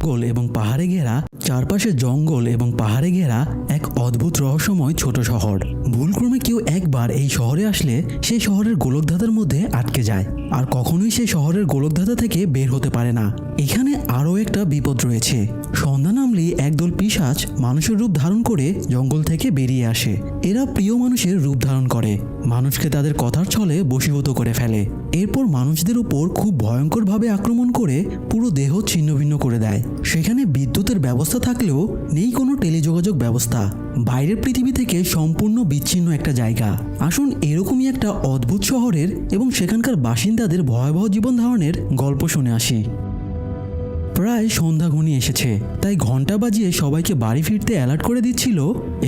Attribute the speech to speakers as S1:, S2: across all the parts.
S1: জঙ্গল এবং পাহাড়ে ঘেরা, চারপাশে জঙ্গল এবং পাহাড়ে ঘেরা এক অদ্ভুত রহস্যময় ছোট শহর। ভুলক্রমে কেউ একবার এই শহরে আসলে সেই শহরের গোলকধাঁধার মধ্যে আটকে যায় আর কখনোই সেই শহরের গোলকধাঁধা থেকে বের হতে পারে না। এখানে আরও একটা বিপদ রয়েছে। সন্ধ্যা নামলেই একদল পিশাচ মানুষের রূপ ধারণ করে জঙ্গল থেকে বেরিয়ে আসে। এরা প্রিয় মানুষের রূপ ধারণ করে, মানুষকে তাদের কথার ছলে বশীভূত করে ফেলে। এরপর মানুষদের উপর খুব ভয়ঙ্করভাবে আক্রমণ করে পুরো দেহ ছিন্নভিন্ন করে দেয়। সেখানে বিদ্যুতের ব্যবস্থা থাকলেও নেই কোনো টেলিযোগাযোগ ব্যবস্থা। বাইরের পৃথিবী থেকে সম্পূর্ণ বিচ্ছিন্ন একটা জায়গা। আসুন এরকমই একটা অদ্ভুত শহরের এবং সেখানকার বাসিন্দাদের ভয়াবহ জীবন ধারণের গল্প শুনে আসি। প্রায় সন্ধ্যা ঘনিয়ে এসেছে, তাই ঘন্টা বাজিয়ে সবাইকে বাড়ি ফিরতে অ্যালার্ট করে দিচ্ছিল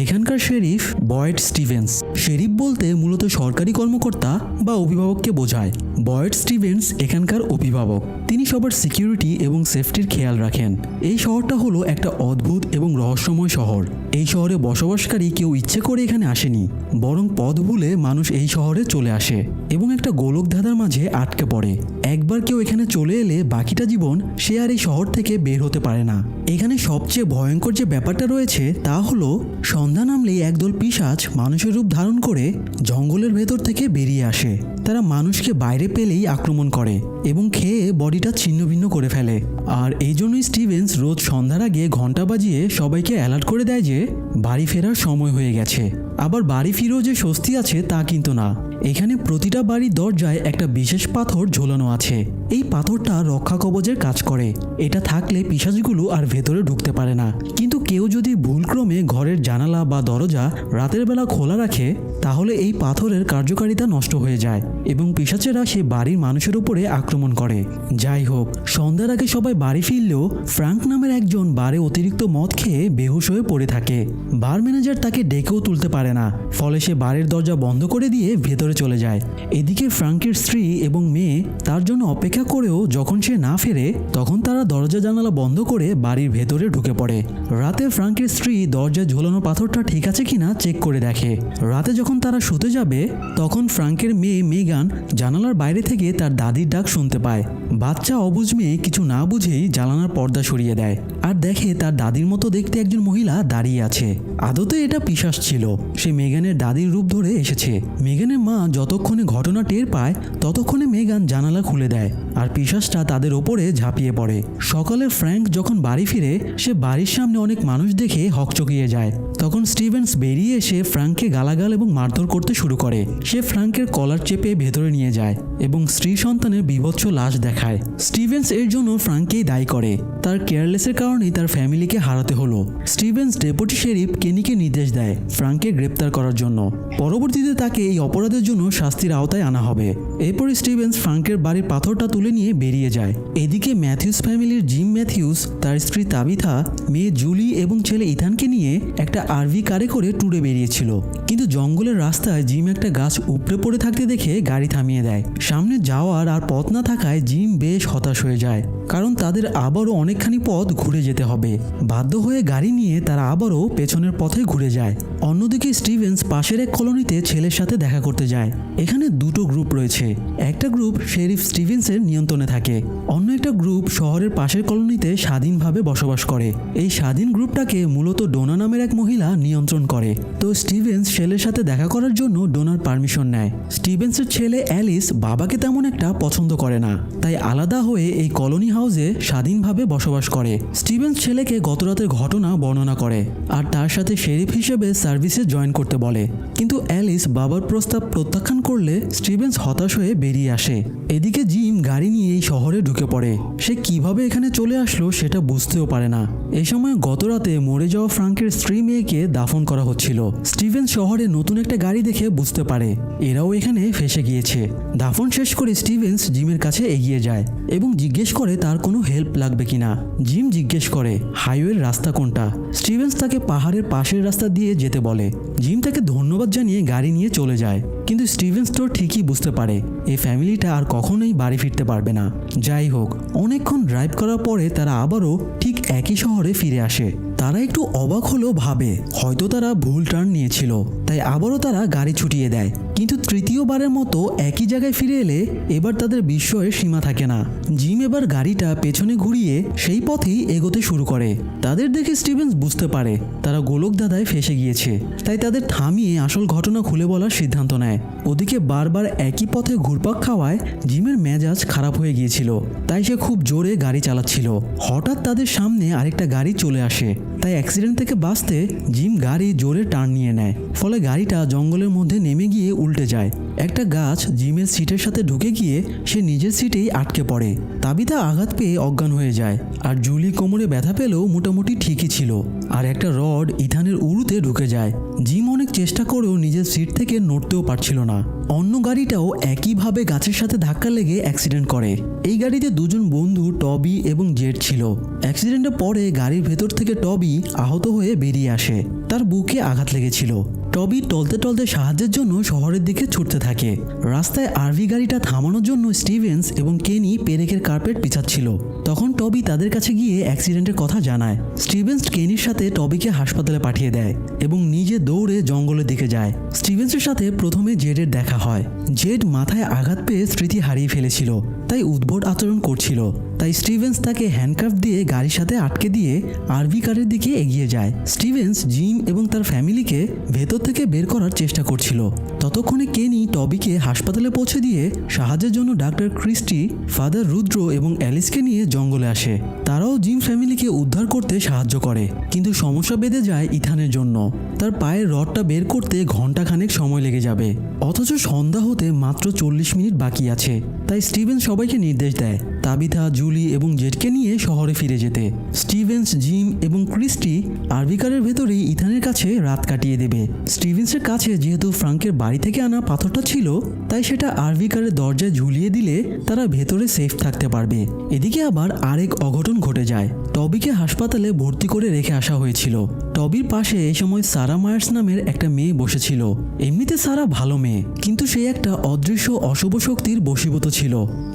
S1: এখানকার শেরিফ বয়েড স্টিভেন্স। শেরিফ বলতে মূলত সরকারি কর্মকর্তা বা অভিভাবককে বোঝায়। বয়েড স্টিভেন্স এখানকার অভিভাবক। তিনি সবার সিকিউরিটি এবং সেফটির খেয়াল রাখেন। এই শহরটা হলো একটা অদ্ভুত এবং রহস্যময় শহর। এই শহরে বসবাসকারী কেউ ইচ্ছে করে এখানে আসেনি, বরং পথ ভুলে মানুষ এই শহরে চলে আসে এবং একটা গোলকধাঁধার মাঝে আটকে পড়ে। একবার কেউ এখানে চলে এলে বাকিটা জীবন সে আর এই শহর থেকে বের হতে পারে না। এখানে সবচেয়ে ভয়ঙ্কর যে ব্যাপারটা রয়েছে তা হলো সন্ধ্যা নামলেই একদল পিশাচ মানুষের রূপ ধারণ করে জঙ্গলের ভেতর থেকে বেরিয়ে আসে। তারা মানুষকে বাইরে পেলেই আক্রমণ করে এবং খেয়ে বডিটা ছিন্নভিন্ন করে ফেলে। আর এই জন্যই স্টিভেন্স রোজ সন্ধ্যার আগে ঘন্টা বাজিয়ে সবাইকে অ্যালার্ট করে দেয় যে বাড়ি ফেরার সময় হয়ে গেছে। আবার বাড়ি ফিরেও যে স্বস্তি আছে তা কিন্তু না। এখানে প্রতিটা বাড়ির দরজায় একটা বিশেষ পাথর ঝোলানো আছে। এই পাথরটা রক্ষা কবচের কাজ করে। এটা থাকলে পিশাচগুলো আর ভেতরে ঢুকতে পারে না। কিন্তু কেউ যদি ভুলক্রমে ঘরের জানালা বা দরজা রাতের বেলা খোলা রাখে তাহলে এই পাথরের কার্যকারিতা নষ্ট হয়ে যায় এবং পিশাচেরা সে বাড়ির মানুষের উপরে আক্রমণ করে। যাই হোক, সন্ধ্যার আগে সবাই বাড়ি ফিরলেও ফ্রাঙ্ক নামের একজন বারে অতিরিক্ত মদ খেয়ে বেহুশ হয়ে পড়ে থাকে। বার ম্যানেজার তাকে ডেকেও তুলতে পারে না, ফলে সে বাড়ির দরজা বন্ধ করে দিয়ে ভেতরে চলে যায়। এদিকে ফ্রাঙ্কের স্ত্রী এবং মেয়ে তার জন্য অপেক্ষা করেও যখন সে না ফেরে তখন তারা দরজা জানালা বন্ধ করে বাড়ির ভেতরে ঢুকে পড়ে। রাতে ফ্রাঙ্কের স্ত্রী দরজায় ঝোলানো পাথরটা ঠিক আছে কিনা চেক করে দেখে। রাতে যখন তারা শুতে যাবে তখন ফ্রাঙ্কের মেয়ে মেগান জানালার বাইরে থেকে তার দাদির ডাক শুনতে পায়। বাচ্চা অবুঝ মেয়ে কিছু না বুঝেই জানালার পর্দা সরিয়ে দেয় আর দেখে তার দাদির মতো দেখতে একজন মহিলা দাঁড়িয়ে আছে। আদতে এটা পিশাচ ছিল। সে মেগানের দাদির রূপ ধরে এসেছে। মেগানের মা যতক্ষণে ঘটনা টের পায় ততক্ষণে মেগান জানালা খুলে দেয় আর পিশাচটা তাদের ওপরে ঝাঁপিয়ে পড়ে। সকালে ফ্র্যাঙ্ক যখন বাড়ি ফিরে সে বাড়ির সামনে অনেক মানুষ দেখে হকচকিয়ে যায়। তখন স্টিভেন্স বেরিয়ে এসে ফ্র্যাঙ্ককে গালাগাল এবং মারধর করতে শুরু করে। সে ফ্র্যাঙ্কের কলার চেপে ভেতরে নিয়ে যায় এবং স্ত্রী সন্তানের বীভৎস লাশ দেখায়। স্টিভেন্স এর জন্য ফ্র্যাঙ্ককেই দায়ী করে। তার কেয়ারলেসের কারণেই তার ফ্যামিলিকে হারাতে হলো। স্টিভেন্স ডেপুটি শেরিফ কেনিকে নির্দেশ দেয় ফ্র্যাঙ্ককে গ্রেপ্তার করার জন্য। পরবর্তীতে তাকে এই অপরাধের জন্য শাস্তির আওতায় আনা হবে। এরপর স্টিভেন্স ফ্র্যাঙ্কের বাড়ির পাথরটা তুলে নিয়ে বেরিয়ে যায়। এদিকে ম্যাথিউস ফ্যামিলির জিম ম্যাথিউস তার স্ত্রী তাবিথা, মেয়ে জুলি এবং ছেলে ইথানকে নিয়ে একটা আরভি কারে করে ট্যুরে বেরিয়েছিল। কিন্তু জঙ্গলের রাস্তায় জিম একটা গাছ উপড়ে পড়ে থাকতে দেখে গাড়ি থামিয়ে দেয়। সামনে যাওয়ার আর পথ না থাকায় জিম বেশ হতাশ হয়ে যায়, কারণ তাদের আবারও অনেকখানি পথ ঘুরে যেতে হবে। বাধ্য হয়ে গাড়ি নিয়ে তারা আবারও পেছনের পথে ঘুরে যায়। অন্যদিকে স্টিভেন্স পাশের এক কলোনিতে ছেলের সাথে দেখা করতে যায়। এখানে দুটো গ্রুপ রয়েছে। একটা গ্রুপ শেরিফ স্টিভেন্সের নিয়ন্ত্রণে থাকে, অন্য একটা গ্রুপ শহরের পাশের কলোনিতে স্বাধীনভাবে বসবাস করে। এই স্বাধীন গ্রুপটাকে মূলত ডোনা নামের এক মহিলা নিয়ন্ত্রণ করে। তো স্টিভেন্স ছেলের সাথে দেখা করার জন্য ডোনার পারমিশন নেয়। স্টিভেন্সের ছেলে অ্যালিস বাবাকে তেমন একটা পছন্দ করে না, তাই আলাদা হয়ে এই কলোনি হাউসে স্বাধীনভাবে বসবাস করে। স্টিভেন্স ছেলেকে গতরাতের ঘটনা বর্ণনা করে আর তার সাথে শেরিফ হিসেবে সার্ভিসে জয়েন করতে বলে। কিন্তু অ্যালিস বাবার প্রস্তাব প্রত্যাখ্যান করলে স্টিভেন্স হতাশ হয়ে বেরিয়ে আসে। এদিকে জিম গাড়ি নিয়ে এই শহরে ঢুকে পড়ে। সে কিভাবে এখানে চলে আসলো সেটা বুঝতেও পারে না। এই সময় গতরাতে মরে যাওয়া ফ্রাঙ্কের স্ত্রী মেয়েকে দাফন করা হচ্ছিল। স্টিভেন্স শহরে নতুন একটা গাড়ি দেখে বুঝতে পারে এরাও এখানে ফেসে গিয়েছে। দাফন শেষ করে স্টিভেন্স জিমের কাছে এগিয়ে যায় এবং জিজ্ঞেস করে তার কোনো হেল্প লাগবে কিনা। জিম জিজ্ঞেস করে হাইওয়ের রাস্তা কোনটা। স্টিভেন্স তাকে পাহাড়ের পাশের রাস্তা দিয়ে যেতে বলে। জিম তাকে ধন্যবাদ জানিয়ে গাড়ি নিয়ে চলে যায়। কিন্তু স্টিভেন্স তো ঠিকই বুঝতে পারে এই ফ্যামিলিটা আর কখনোই বাড়ি ফিরতে পারবে না। যাই হোক, অনেকক্ষণ ড্রাইভ করার পরে তারা আবারও ঠিক একই শহরে ফিরে আসে। তারা একটু অবাক হলেও ভাবে হয়তো তারা ভুল টার্ন নিয়েছিল, তাই আবারও তারা গাড়ি ছুটিয়ে দেয়। কিন্তু তৃতীয়বারের মতো একই জায়গায় ফিরে এলে এবার তাদের বিস্ময়ের সীমা থাকে না। জিম এবার গাড়িটা পেছনে ঘুরিয়ে সেই পথেই এগোতে শুরু করে। তাদের দেখে স্টিভেন্স বুঝতে পারে তারা গোলকধাঁধায় ফেসে গিয়েছে, তাই তাদের থামিয়ে আসল ঘটনা খুলে বলার সিদ্ধান্ত নেয়। ওদিকে বারবার একই পথে ঘুরপাক খাওয়ায় জিমের মেজাজ খারাপ হয়ে গিয়েছিল, তাই সে খুব জোরে গাড়ি চালাচ্ছিল। হঠাৎ তাদের সামনে আরেকটা গাড়ি চলে আসে, তাই অ্যাক্সিডেন্ট থেকে বাঁচতে জিম গাড়ি জোরে টার্ন নিয়ে নেয়। ফলে গাড়িটা জঙ্গলের মধ্যে নেমে গিয়ে উল্টে যায়। একটা গাছ জিমের সিটের সাথে ঢুকে গিয়ে সে নিজের সিটেই আটকে পড়ে। তাবিথা আঘাত পেয়ে অজ্ঞান হয়ে যায়, আর জুলি কোমরে ব্যথা পেলেও মোটামুটি ঠিকই ছিল। আর একটা রড ইথানের উরুতে ঢুকে যায়। জিম অনেক চেষ্টা করেও নিজের সিট থেকে নড়তেও পারছিল না। অন্য গাড়িটাও একইভাবে গাছের সাথে ধাক্কা লেগে অ্যাক্সিডেন্ট করে। এই গাড়িতে দুজন বন্ধু টবি এবং জেড ছিল। অ্যাক্সিডেন্টের পরে গাড়ির ভেতর থেকে টবি আহত হয়ে বেরিয়ে আসে, তার বুকে আঘাত লেগেছিল। টবি টলতে টলতে সাহায্যের জন্য শহরের দিকে ছুটতে থাকে। রাস্তায় আরভি গাড়িটা থামানোর জন্য স্টিভেন্স এবং কেনি পেরেকের কার্পেট বিছাচ্ছিল। তখন টবি তাদের কাছে গিয়ে অ্যাক্সিডেন্টের কথা জানায়। স্টিভেন্স কেনির সাথে টবিকে হাসপাতালে পাঠিয়ে দেয় এবং নিজে দৌড়ে জঙ্গলের দিকে যায়। স্টিভেন্সের সাথে প্রথমে জেডের দেখা হয়। জেড মাথায় আঘাত পেয়ে স্মৃতি হারিয়ে ফেলেছিল, তাই উদ্ভট আচরণ করছিল। তাই স্টিভেন্স তাকে হ্যান্ডকাফ দিয়ে গাড়ির সাথে আটকে দিয়ে আরভি কারের দিকে এগিয়ে যায়। স্টিভেন্স জিম এবং তার ফ্যামিলিকে ভেতর থেকে বের করার চেষ্টা করছিল। ততক্ষণে কেনি টবিকে হাসপাতালে পৌঁছে দিয়ে সাহায্যের জন্য ডাক্তার ক্রিস্টি, ফাদার রুদ্র এবং অ্যালিসকে নিয়ে জঙ্গলে আসে। তারাও জিম ফ্যামিলিকে উদ্ধার করতে সাহায্য করে, কিন্তু সমস্যা বেঁধে যায় ইথানের জন্য। তার পায়ের রডটা বের করতে ঘন্টাখানেক সময় লেগে যাবে, অথচ সন্ধ্যা হতে মাত্র 40 মিনিট বাকি আছে। তাই স্টিভেন্স সবাইকে নির্দেশ দেয় তাবিথা, জুলি এবং জেডকে নিয়ে শহরে ফিরে যেতে। স্টিভেন্স, জিম এবং ক্রিস্টি আরভি কারের ভেতরেই ইথানের কাছে রাত কাটিয়ে দেবে। স্টিভেন্সের কাছে যেহেতু ফ্রাঙ্কের বাড়ি থেকে আনা পাথরটা ছিল, তাই সেটা আরভি কারের দরজায় ঝুলিয়ে দিলে তারা ভেতরে সেফ থাকতে পারবে। এদিকে আবার আরেক অঘটন ঘটে যায়। টবিকে হাসপাতালে ভর্তি করে রেখে আসা হয়েছিল। টবির পাশে এই সময় সারা মায়ার্স নামের একটা মেয়ে বসেছিল। এমনিতে সারা ভালো মেয়ে, কিন্তু সে একটা অদৃশ্য অশুভ শক্তির বশীভূত ছিল,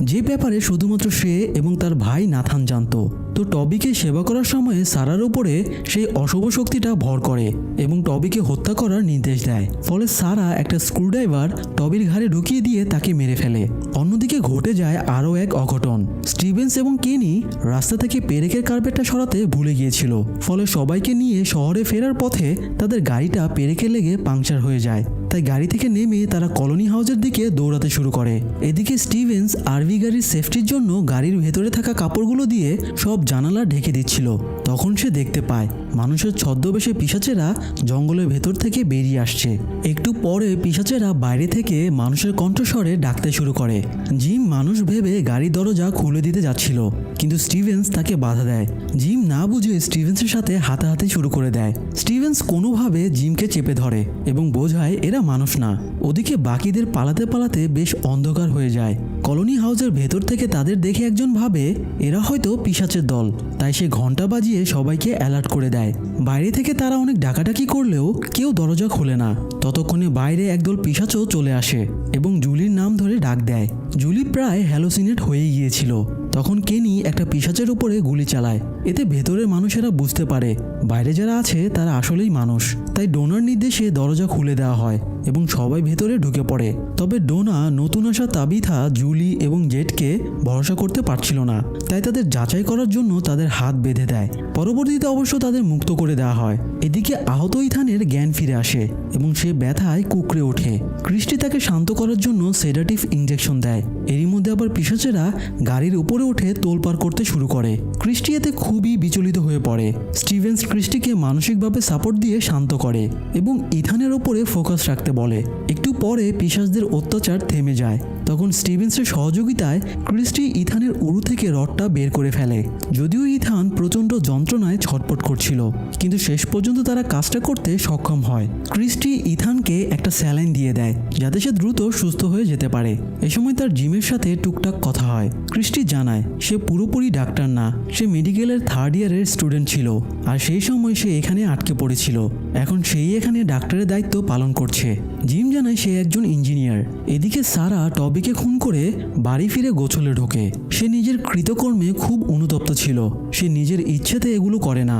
S1: যে ব্যাপারে শুধুমাত্র সে এবং তার ভাই নাথান জানতো। তো টবিকে সেবা করার সময় সারার উপরে সেই অশুভ শক্তিটা ভর করে এবং টবিকে হত্যা করার নির্দেশ দেয়। ফলে সারা একটা স্ক্রুড্রাইভার টবির ঘাড়ে ঢুকিয়ে দিয়ে তাকে মেরে ফেলে। অন্যদিকে ঘটে যায় আরও এক অঘটন। স্টিভেন্স এবং কেনি রাস্তা থেকে পেরেকের কার্পেটটা সরাতে ভুলে গিয়েছিল। ফলে সবাইকে নিয়ে শহরে ফেরার পথে তাদের গাড়িটা পেরেকে লেগে পাংচার হয়ে যায়। তাই গাড়ি থেকে নেমে তারা কলোনি হাউসের দিকে দৌড়াতে শুরু করে। এদিকে স্টিভেন্স আরভি গাড়ির সেফটির জন্য গাড়ির ভেতরে থাকা কাপড়গুলো দিয়ে সব জানালা ঢেকে দিচ্ছিল। তখন সে দেখতে পায় মানুষের ছদ্মবেশে পিশাচেরা জঙ্গলের ভেতর থেকে বেরিয়ে আসছে। একটু পরে পিশাচেরা বাইরে থেকে মানুষের কণ্ঠস্বরে ডাকতে শুরু করে। জিম মানুষ ভেবে গাড়ির দরজা খুলে দিতে যাচ্ছিল, কিন্তু স্টিভেন্স তাকে বাধা দেয়। জিম না বুঝে স্টিভেন্সের সাথে হাতাহাতি শুরু করে দেয়। স্টিভেন্স কোনোভাবে জিমকে চেপে ধরে এবং বোঝায় এরা মানুষ না। ওদিকে বাকিদের পালাতে পালাতে বেশ অন্ধকার হয়ে যায়। কলোনি হাউসের ভেতর থেকে তাদের দেখে একজন ভাবে এরা হয়তো পিশাচের দল, তাই সে ঘন্টা বাজিয়ে সবাইকে অ্যালার্ট করে দেয়। বাইরে থেকে তারা অনেক ডাকাডাকি করলেও কেউ দরজা খোলে না। ততক্ষণে বাইরে একদল পিশাচও চলে আসে এবং জুলির নাম ধরে ডাক দেয়। জুলি প্রায় হ্যালোসিনেট হয়ে গিয়েছিল। তখন কেনি একটা পিশাচের উপরে গুলি চালায়। এতে ভেতরের মানুষেরা বুঝতে পারে বাইরে যারা আছে তারা আসলেই মানুষ। তাই ডোনার নির্দেশে দরজা খুলে দেওয়া হয় এবং সবাই ভেতরে ঢুকে পড়ে। তবে ডোনা নতুন আসা তাবিথা, জুলি এবং জেডকে ভরসা করতে পারছিল না, তাই তাদের যাচাই করার জন্য তাদের হাত বেঁধে দেয়। পরবর্তীতে অবশ্য তাদের মুক্ত করে দেওয়া হয়। এদিকে আহত ইথানের জ্ঞান ফিরে আসে এবং সে ব্যথায় কুঁকড়ে ওঠে। ক্রিস্টি তাকে শান্ত করার জন্য সেডাটিভ ইঞ্জেকশন দেয়। এরই মধ্যে আবার পিশাচেরা গাড়ির উপরে উঠে তোলপাড় করতে শুরু করে। ক্রিস্টি এতে খুবই বিচলিত হয়ে পড়ে। স্টিভেন্স ক্রিস্টিকে মানসিকভাবে সাপোর্ট দিয়ে শান্ত করে এবং ইথানের ওপরে ফোকাস রাখতে বলে। একটু পরে পিশাচদের অত্যাচার থেমে যায়। তখন স্টিভেন্সের সহযোগিতায় ক্রিস্টি ইথানের উরু থেকে রডটা বের করে ফেলে। যদিও ইথান প্রচণ্ড যন্ত্রণায় ছটপট করছিল, কিন্তু শেষ পর্যন্ত তারা কাজটা করতে সক্ষম হয়। ক্রিস্টি ইথানকে একটা স্যালাইন দিয়ে দেয় যাতে সে দ্রুত সুস্থ হয়ে যেতে পারে। এ সময় তার জিমের সাথে টুকটাক কথা হয়। ক্রিস্টি জানায় সে পুরোপুরি ডাক্তার না, সে মেডিকেলের 3rd ইয়ারের স্টুডেন্ট ছিল, আর সেই সময় সে এখানে আটকে পড়েছিল। এখন সেই এখানে ডাক্তারের দায়িত্ব পালন করছে। জিম জানায় সে সে একজন ইঞ্জিনিয়ার। এদিকে সারা টবিকে খুন করে বাড়ি ফিরে গোছলে ঢোকে। সে নিজের কৃতকর্মে খুব অনুতপ্ত ছিল। সে নিজের ইচ্ছেতে এগুলো করে না।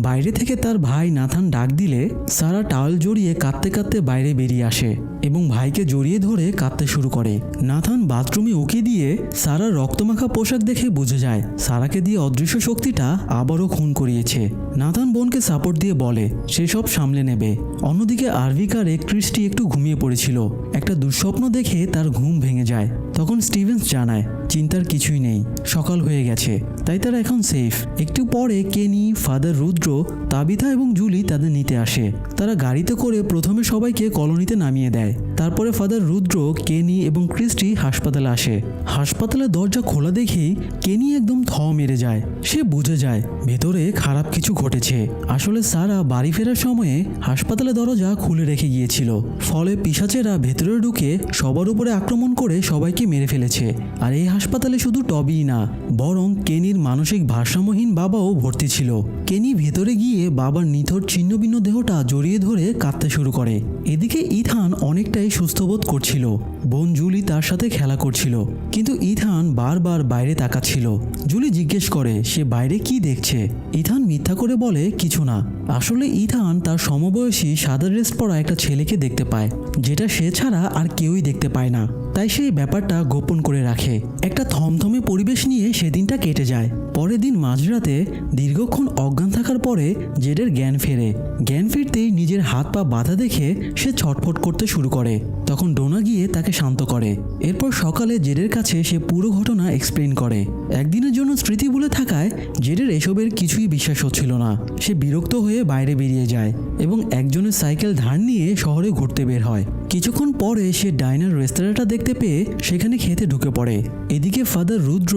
S1: বাইরে থেকে তার ভাই নাথান ডাক দিলে সারা টাওয়েল জড়িয়ে কাঁদতে কাঁদতে বাইরে বেরিয়ে আসে এবং ভাইকে জড়িয়ে ধরে কাঁদতে শুরু করে। নাথান বাথরুমে উকি দিয়ে সারার রক্তমাখা পোশাক দেখে বুঝে যায় সারাকে দিয়ে অদৃশ্য শক্তিটা আবারও খুন করিয়েছে। নাথান বোনকে সাপোর্ট দিয়ে বলে সে সব সামলে নেবে। অন্যদিকে আরভিকারে ক্রিস্টি একটু ঘুমিয়ে পড়েছিল। একটা দুঃস্বপ্ন দেখে তার ঘুম ভেঙে যায়। তখন স্টিভেন্স জানায় চিন্তার কিছুই নেই, সকাল হয়ে গেছে, তাই তারা এখন সেফ। একটু পরে কেনি, ফাদার রুদ্র, তাবিথা এবং জুলি তাদের নিতে আসে। তারা গাড়িতে করে প্রথমে সবাইকে কলোনিতে নামিয়ে দেয়। তারপরে ফাদার রুদ্র, কেনি এবং ক্রিস্টি হাসপাতালে আসে। হাসপাতালের দরজা খোলা দেখেই কেনি একদম থ মেরে যায়। সে বুঝে যায় ভেতরে খারাপ কিছু ঘটেছে। আসলে সারা বাড়ি ফেরার সময়ে হাসপাতালে দরজা খুলে রেখে গিয়েছিল। ফলে পিশাচেরা ভেতরে ঢুকে সবার উপরে আক্রমণ করে সবাইকে মেরে ফেলেছে। আর এই হাসপাতালে শুধু টবিই না, বরং কেনির মানসিক ভারসাম্যহীন বাবাও ভর্তি ছিল। কেনি ভেতরে গিয়ে বাবার নিথর ছিন্নভিন্ন দেহটা জড়িয়ে ধরে কাঁদতে শুরু করে। এদিকে ইথান অনেকটাই সুস্থবোধ করছিল। বোন জুলি তার সাথে খেলা করছিল, কিন্তু ইথান বারবার বাইরে তাকাচ্ছিল। জুলি জিজ্ঞেস করে সে বাইরে কি দেখছে। ইথান মিথ্যা করে বলে কিছু না। আসলে ইথান তার সমবয়সী সাদা ড্রেস পরা একটা ছেলেকে দেখতে পায়, যেটা সে ছাড়া আর কেউই দেখতে পায় না। তাই সেই ব্যাপারটা গোপন করে রাখে। একটা থমথমে পরিবেশ নিয়ে সেদিনটা কেটে যায়। পরের দিন মাঝরাতে দীর্ঘক্ষণ অজ্ঞান থাকার পরে জেডের জ্ঞান ফেরে। জ্ঞান ফিরতেই নিজের হাত পা বাঁধা দেখে সে ছটফট করতে শুরু করে। তখন ডোনা গিয়ে তাকে শান্ত করে। এরপর সকালে জেডের কাছে সে পুরো ঘটনা এক্সপ্লেন করে। একদিনের জন্য স্মৃতি ভুলে থাকায় জেডের এসবের কিছুই বিশ্বাস হচ্ছিল না। সে বিরক্ত হয়ে বাইরে বেরিয়ে যায় এবং একজনের সাইকেল ধার নিয়ে শহরে ঘুরতে বের হয়। কিছুক্ষণ পরে সে ডাইনার রেস্তোরাঁটা দেখতে পেয়ে সেখানে খেতে ঢুকে পড়ে। এদিকে ফাদার রুদ্র,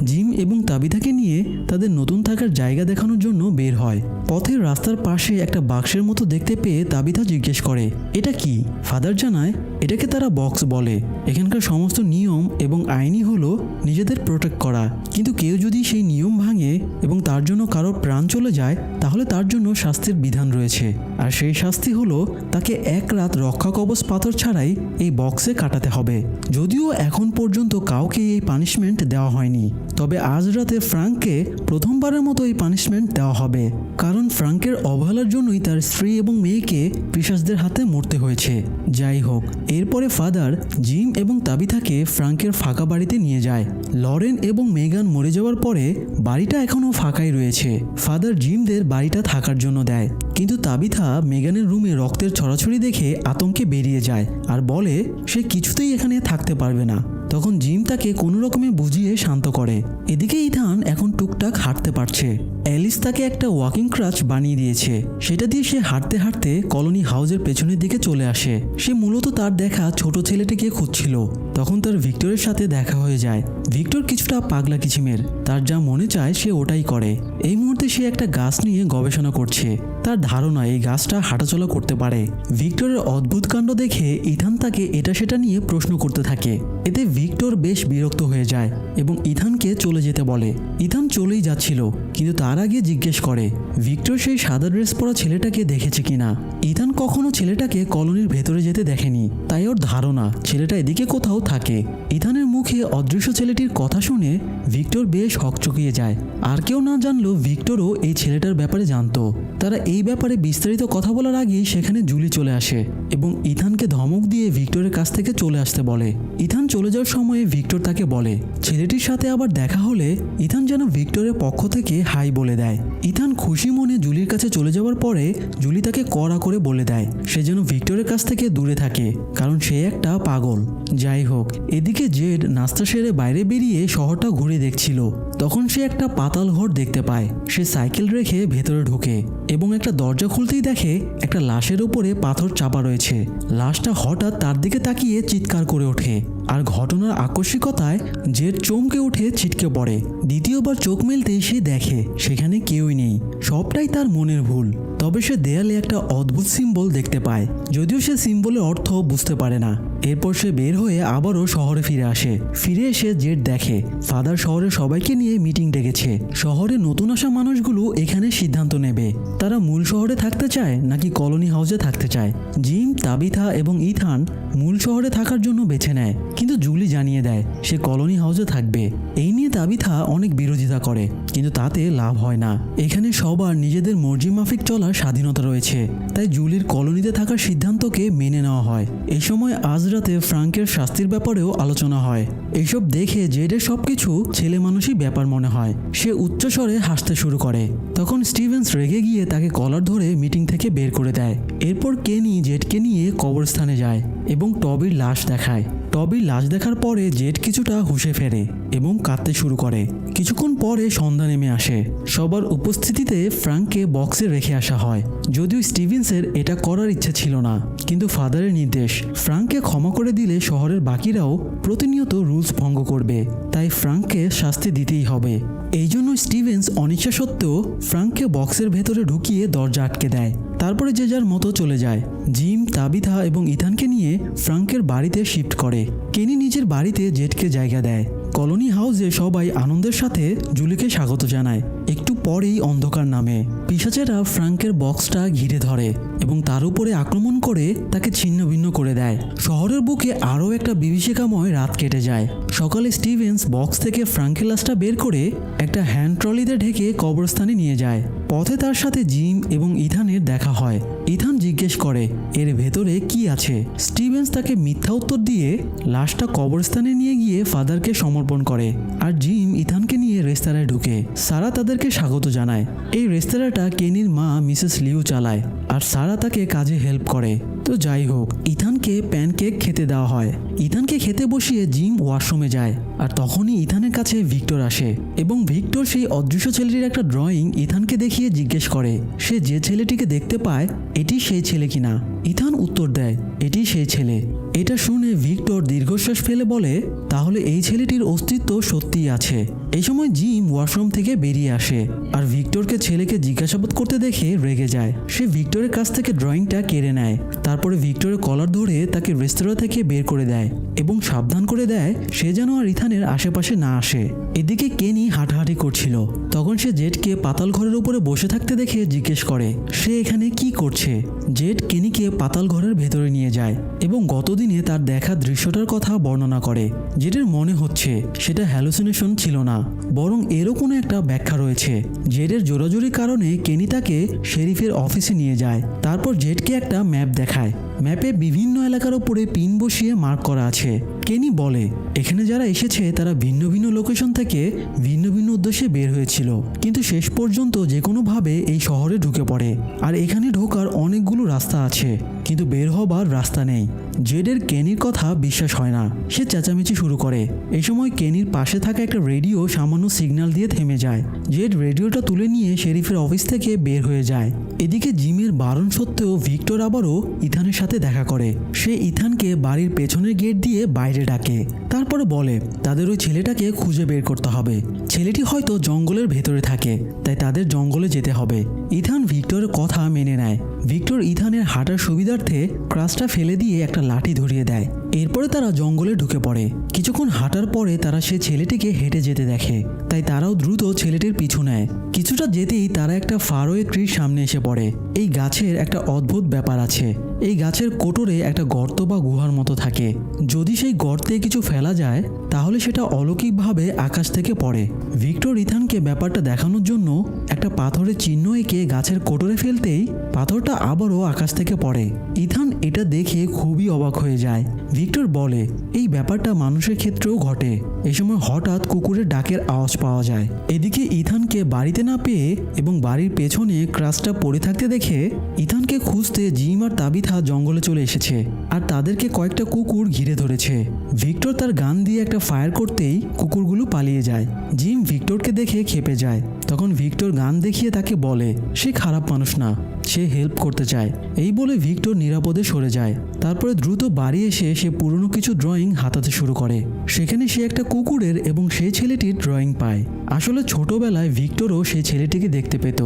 S1: জিম এবং তাবিথাকে নিয়ে তাদের নতুন থাকার জায়গা দেখানোর জন্য বের হয়। পথের রাস্তার পাশে একটা বাক্সের মতো দেখতে পেয়ে তাবিথা জিজ্ঞেস করে এটা কি। ফাদার জানায় এটাকে তারা বক্স বলে। এখানকার সমস্ত নিয়ম এবং আইনই হলো নিজেদের প্রোটেক্ট করা, কিন্তু কেউ যদি সেই নিয়ম ভাঙে এবং তার জন্য কারোর প্রাণ চলে যায় তাহলে তার জন্য শাস্তির বিধান রয়েছে। আর সেই শাস্তি হলো তাকে এক রাত রক্ষা কবচ পাথর ছাড়াই এই বক্সে কাটাতে হবে। যদিও এখন পর্যন্ত কাউকে এই পানিশমেন্ট দেওয়া হয়নি, তবে আজ রাতে ফ্রাঙ্ককে প্রথমবারের মতো এই পানিশমেন্ট দেওয়া হবে, কারণ ফ্রাঙ্কের অবহেলার জন্যই তার স্ত্রী এবং মেয়েকে পিশাচদের হাতে মরতে হয়েছে। যাই হোক, এরপরে ফাদার জিম এবং তাবিথাকে ফ্রাঙ্কের ফাঁকা বাড়িতে নিয়ে যায়। লরেন এবং মেগান মরে যাওয়ার পরে বাড়িটা এখনও ফাঁকাই রয়েছে। ফাদার জিমদের বাড়িটা থাকার জন্য দেয়, কিন্তু তাবিথা মেগানের রুমে রক্তের ছড়াছড়ি দেখে আতঙ্কে বেরিয়ে যায় আর বলে সে কিছুতেই এখানে থাকতে পারবে না। তখন জিম তাকে কোনো রকমে বুঝিয়ে শান্ত করে। এদিকে ইথান এখন টুকটাক হাঁটতে পারছে। অ্যালিস তাকে একটা ওয়াকিং ক্রাচ বানিয়ে দিয়েছে। সেটা দিয়ে সে হাঁটতে হাঁটতে কলোনি হাউসের পেছনের দিকে চলে আসে। সে মূলত তার দেখা ছোট ছেলেটিকে খুঁজছিল। তখন তার ভিক্টরের সাথে দেখা হয়ে যায়। ভিক্টর কিছুটা পাগলা কিচিমের, তার যা মনে চায় সে ওটাই করে। এই মুহূর্তে সে একটা গাছ নিয়ে গবেষণা করছে। তার ধারণা এই গাছটা হাঁটাচলা করতে পারে। ভিক্টরের অদ্ভুত কাণ্ড দেখে ইথান তাকে এটা সেটা নিয়ে প্রশ্ন করতে থাকে। এতে ভিক্টর বেশ বিরক্ত হয়ে যায় এবং ইথানকে চলে যেতে বলে। ইথান চলেই যাচ্ছিল, কিন্তু তার আগে জিজ্ঞেস করে ভিক্টর সেই সাদা ড্রেস পরা ছেলেটাকে দেখেছে কিনা। ইথান কখনো ছেলেটাকে কলোনির ভেতরে যেতে দেখেনি, তাই ওর ধারণা ছেলেটা এদিকে কোথাও থাকে। ইথানের মুখে অদৃশ্য ছেলেটির কথা শুনে ভিক্টর বেশ হকচকিয়ে যায়। আর কেউ না জানলেও ভিক্টরও এই ছেলেটার ব্যাপারে জানতো। তারা এই ব্যাপারে বিস্তারিত কথা বলার আগেই সেখানে জুলি চলে আসে এবং ইথানকে ধমক দিয়ে ভিক্টরের কাছ থেকে চলে আসতে বলে। ইথান চলে যাওয়ার সময়ে ভিক্টর তাকে বলে ছেলেটির সাথে আবার দেখা হলে ইথান যেন ভিক্টরের পক্ষ থেকে হাই বলে দেয়। ইথান খুশি মনে জুলির কাছে চলে যাওয়ার পরে জুলি তাকে কড়া করে বলে দেয় সে যেন ভিক্টরের কাছ থেকে দূরে থাকে, কারণ সে একটা পাগল। যাই হোক, এদিকে জেড নাস্তা সেরে বাইরে বেরিয়ে শহরটা ঘুরে দেখছিল। তখন সে একটা পাতাল ঘর দেখতে পায়। সে সাইকেল রেখে ভেতরে ঢোকে এবং একটা দরজা খুলতেই দেখে একটা লাশের উপরে পাথর চাপা রয়েছে। লাশটা হঠাৎ তার দিকে তাকিয়ে চিৎকার করে ওঠে আর ঘটনার আকস্মিকতায় জেড চমকে উঠে ছিটকে পড়ে। দ্বিতীয়বার চোখ মেলতেই সে দেখে সেখানে কেউই নেই। সবটাই তার মনের ভুল। তবে সে দেয়ালে একটা অদ্ভুত সিম্বল দেখতে পায়, যদিও সে সিম্বলের অর্থ বুঝতে পারে না। এরপর সে বের হয়ে আবারও শহরে ফিরে আসে। ফিরে এসে জেড দেখে ফাদার শহরের সবাইকে নিয়ে নিয়ে মিটিং ডেকেছে। শহরে নতুন আসা মানুষগুলো এখানে সিদ্ধান্ত নেবে তারা মূল শহরে থাকতে চায় নাকি কলোনি হাউসে থাকতে চায়। জিম, তাবিথা এবং ইথান মূল শহরে থাকার জন্য বেছে নেয়, কিন্তু জুলি জানিয়ে দেয় সে কলোনি হাউসে থাকবে। এই নিয়ে তাবিথা অনেক বিরোধিতা করে, কিন্তু তাতে লাভ হয় না। এখানে সবার নিজেদের মর্জি মাফিক চলার স্বাধীনতা রয়েছে, তাই জুলির কলোনিতে থাকার সিদ্ধান্তকে মেনে নেওয়া হয়। এই সময় আজ রাতে ফ্রাঙ্কের শাস্তির ব্যাপারেও আলোচনা হয়। এইসব দেখে জেডের সবকিছু ছেলে মানুষই ব্যাপার মনে হয়। সে উচ্চস্বরে হাসতে শুরু করে। তখন স্টিভেন্স রেগে গিয়ে তাকে কলার ধরে মিটিং থেকে বের করে দেয়। এরপর কেনি জেডকে নিয়ে কবরস্থানে যায় এবং টবির লাশ দেখায়। টবির লাশ দেখার পরে জেড কিছুটা হুঁশে ফেরে এবং কাঁদতে শুরু করে। কিছুক্ষণ পরে সন্ধ্যা নেমে আসে। সবার উপস্থিতিতে ফ্রাঙ্ককে বক্সে রেখে আসা হয়। যদিও স্টিভেন্সের এটা করার ইচ্ছে ছিল না, কিন্তু ফাদারের নির্দেশ। ফ্রাঙ্ককে ক্ষমা করে দিলে শহরের বাকিরাও প্রতিনিয়ত রুলস ভঙ্গ করবে, তাই ফ্রাঙ্ককে শাস্তি দিতেই হবে। এই জন্য স্টিভেন্স অনিচ্ছা সত্ত্বেও ফ্রাঙ্ককে বক্সের ভেতরে ঢুকিয়ে দরজা আটকে দেয়। তারপরে যে যার মতো চলে যায়। জিম, তাবিথা এবং ইথানকে নিয়ে ফ্রাঙ্কের বাড়িতে শিফট করে। কেনি নিজের বাড়িতে জেডকে জায়গা দেয়। কলোনি হাউসে সবাই আনন্দের সাথে জুলিকে স্বাগত জানায়। একটু পরেই অন্ধকার নামে। পিশাচেরা ফ্রাঙ্কের বক্সটা ঘিরে ধরে এবং তার উপরে আক্রমণ করে তাকে ছিন্ন ভিন্ন করে দেয়। শহরের বুকে আরও একটা বিভীষিকাময় রাত কেটে যায়। সকালে স্টিভেন্স বক্স থেকে ফ্রাঙ্কের লাশটা বের করে একটা হ্যান্ড ট্রলিতে ঢেকে কবরস্থানে নিয়ে যায়। পথে তার সাথে জিম এবং ইথানের দেখা হয়। ইথান জিজ্ঞেস করে এর ভেতরে কি আছে। স্টিভেন্স তাকে মিথ্যা উত্তর দিয়ে লাশটা কবরস্থানে নিয়ে গিয়ে ফাদারকে সমর্পণ করে। আর জিম ইথানকে নিয়ে রেস্তোরাঁয় ঢুকে। সারা তাদেরকে স্বাগত জানায়। এই রেস্তোরাঁটা কেনির মা মিসেস লিউ চালায়, আর সারা তাকে কাজে হেল্প করে। তো যাই হোক, ইথানকে প্যানকেক খেতে দেওয়া হয়। ইথানকে খেতে বসিয়ে জিম ওয়াশরুমে যায়, আর তখনই ইথানের কাছে ভিক্টর আসে এবং ভিক্টর সেই অদৃশ্য ছেলেটির একটা ড্রয়িং ইথানকে দেখিয়ে জিজ্ঞেস করে সে যে ছেলেটিকে দেখতে পায় এটি সেই ছেলে কিনা। ইথান উত্তর দেয় এটি সেই ছেলে। এটা শুনে ভিক্টর দীর্ঘশ্বাস ফেলে বলে তাহলে এই ছেলেটির অস্তিত্ব সত্যিই আছে। এই সময় জিম ওয়াশরুম থেকে বেরিয়ে আসে, আর ভিক্টরকে ছেলেকে জিজ্ঞাসাবাদ করতে দেখে রেগে যায়। সে ভিক্টরের কাছ থেকে ড্রয়িংটা কেড়ে নেয়। তারপরে ভিক্টরের কলার ধরে তাকে রেস্তোরাঁ থেকে বের করে দেয় এবং সাবধান করে দেয় সে যেন আর ইথানের আশেপাশে না আসে। এদিকে কেনি হাঁটাহাঁটি করছিল। তখন সে জেডকে পাতাল ঘরের উপরে বসে থাকতে দেখে জিজ্ঞেস করে সে এখানে কি করছে। জেড কেনিকে পাতাল ঘরের ভেতরে নিয়ে যায় এবং গতদিনে তার দেখা দৃশ্যটার কথা বর্ণনা করে। জেডের মনে হচ্ছে সেটা হ্যালুসিনেশন ছিল না, বরং এরও কোনো একটা ব্যাখ্যা রয়েছে। জেডের জোরাজুরির কারণে কেনি তাকে শেরিফের অফিসে নিয়ে যায়। তারপর জেডকে একটা ম্যাপ দেখায়। ম্যাপে বিভিন্ন এলাকার ওপরে পিন বসিয়ে মার্ক করা আছে। কেনি বলে এখানে যারা এসেছে তারা ভিন্ন ভিন্ন লোকেশন থেকে ভিন্ন ভিন্ন উদ্দেশ্যে বের হয়েছিল, কিন্তু শেষ পর্যন্ত যে কোনোভাবে এই শহরে ঢুকে পড়ে। আর এখানে ঢোকার অনেকগুলো রাস্তা আছে, কিন্তু বের হবার রাস্তা নেই। জেডের কেনির কথা বিশ্বাস হয় না। সে চেঁচামেচি শুরু করে। এই সময় কেনির পাশে থাকা একটা রেডিও সামান্য সিগন্যাল দিয়ে থেমে যায়। জেড রেডিওটা তুলে নিয়ে শেরিফের অফিস থেকে বের হয়ে যায়। এদিকে জিমের বারণ সত্ত্বেও ভিক্টর আবারও ইথানের সাথে দেখা করে। সে ইথানকে বাড়ির পেছনের গেট দিয়ে বাইরে ডাকে। তারপরে বলে তাদের ওই ছেলেটাকে খুঁজে বের করতে হবে। ছেলেটি হয়তো জঙ্গলের ভেতরে থাকে, তাই তাদের জঙ্গলে যেতে হবে। ইথান ভিক্টরের কথা মেনে নেয়। ভিক্টর ইথানের হাঁটার সুবিধার্থে ক্রাসটা ফেলে দিয়ে একটা লাঠি ধরিয়ে দেয়। এরপরে তারা জঙ্গলে ঢুকে পড়ে। কিছুক্ষণ হাঁটার পরে তারা সে ছেলেটিকে হেঁটে যেতে দেখে, তাই তারাও দ্রুত ছেলেটির পিছু নেয়। কিছুটা যেতেই তারা একটা ফারোয়ে ট্রির সামনে এসে পড়ে। এই গাছের একটা অদ্ভুত ব্যাপার আছে। এই গাছের কোটরে একটা গর্ত বা গুহার মতো থাকে। যদি সেই গর্তে কিছু ফেলা যায় তাহলে সেটা অলৌকিকভাবে আকাশ থেকে পড়ে। ভিক্টর ইথানকে ব্যাপারটা দেখানোর জন্য একটা পাথরের চিহ্ন এঁকে গাছের কোটরে ফেলতেই পাথরটা আবারও আকাশ থেকে পড়ে। ইথান এটা দেখে খুবই অবাক হয়ে যায়। ভিক্টর বলে এই ব্যাপারটা মানুষের ক্ষেত্রেও ঘটে। এই সময় হঠাৎ কুকুরের ডাকের আওয়াজ পাওয়া যায়। এদিকে ইথানকে বাড়িতে না পেয়ে এবং বাড়ির পেছনে ক্রাসটা পড়ে থাকতে দেখে ইথানকে খুঁজতে জিম আর তাবিথা জঙ্গলে চলে এসেছে, আর তাদেরকে কয়েকটা কুকুর ঘিরে ধরেছে। ভিক্টর তার গান দিয়ে একটা ফায়ার করতেই কুকুরগুলো পালিয়ে যায়। জিম ভিক্টরকে দেখে ক্ষেপে যায়। তখন ভিক্টর গান দেখিয়ে তাকে বলে সে খারাপ মানুষ না, সে হেল্প করতে চায়। এই বলে ভিক্টর নিরাপদে সরে যায়। তারপরে দ্রুত বাড়ি এসে সে পুরনো কিছু ড্রয়িং হাতাতে শুরু করে। সেখানে সে একটা কুকুরের এবং সেই ছেলেটির ড্রয়িং পায়। আসলে ছোটবেলায় ভিক্টরও সেই ছেলেটিকে দেখতে পেত।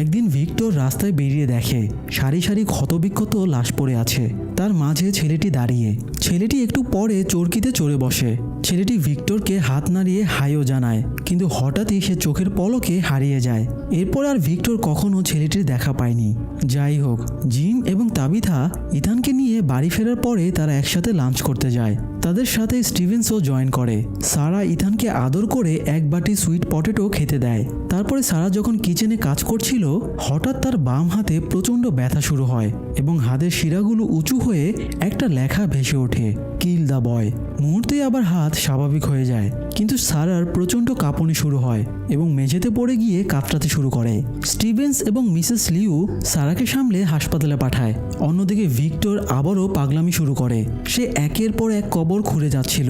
S1: একদিন ভিক্টর রাস্তায় বেরিয়ে দেখে সারি সারি ক্ষতবিক্ষত লাশ পড়ে আছে। তার মাঝে ছেলেটি দাঁড়িয়ে। ছেলেটি একটু পরে চরকিতে চড়ে বসে। ছেলেটি ভিক্টরকে হাত নাড়িয়ে হাইও জানায়, কিন্তু হঠাৎই সে চোখের পলকে হারিয়ে যায়। এরপর আর ভিক্টর কখনো ছেলেটির দেখা পায়নি। যাই হোক, জিম এবং তাবিথা ইথানকে নিয়ে বাড়ি ফেরার পরে তারা একসাথে লাঞ্চ করতে যায়। তাদের সাথে স্টিভেন্সও জয়েন করে। সারা ইথানকে আদর করে এক বাটি সুইট পটেটো খেতে দেয়। তারপরে সারা যখন কিচেনে কাজ করছিল, হঠাৎ তার বাম হাতে প্রচণ্ড ব্যথা শুরু হয় এবং হাতের শিরাগুলো উঁচু হয়ে একটা লেখা ভেসে ওঠে, কিল দ্য বয়। মুহূর্তেই আবার হাত স্বাভাবিক হয়ে যায়, কিন্তু সারার প্রচণ্ড কাঁপুনি শুরু হয় এবং মেঝেতে পড়ে গিয়ে কাতরাতে শুরু করে। স্টিভেন্স এবং মিসেস লিউ সারাকে সামলে হাসপাতালে পাঠায়। অন্যদিকে ভিক্টর আবারও পাগলামি শুরু করে। সে একের পর এক কবর খুঁড়ে যাচ্ছিল,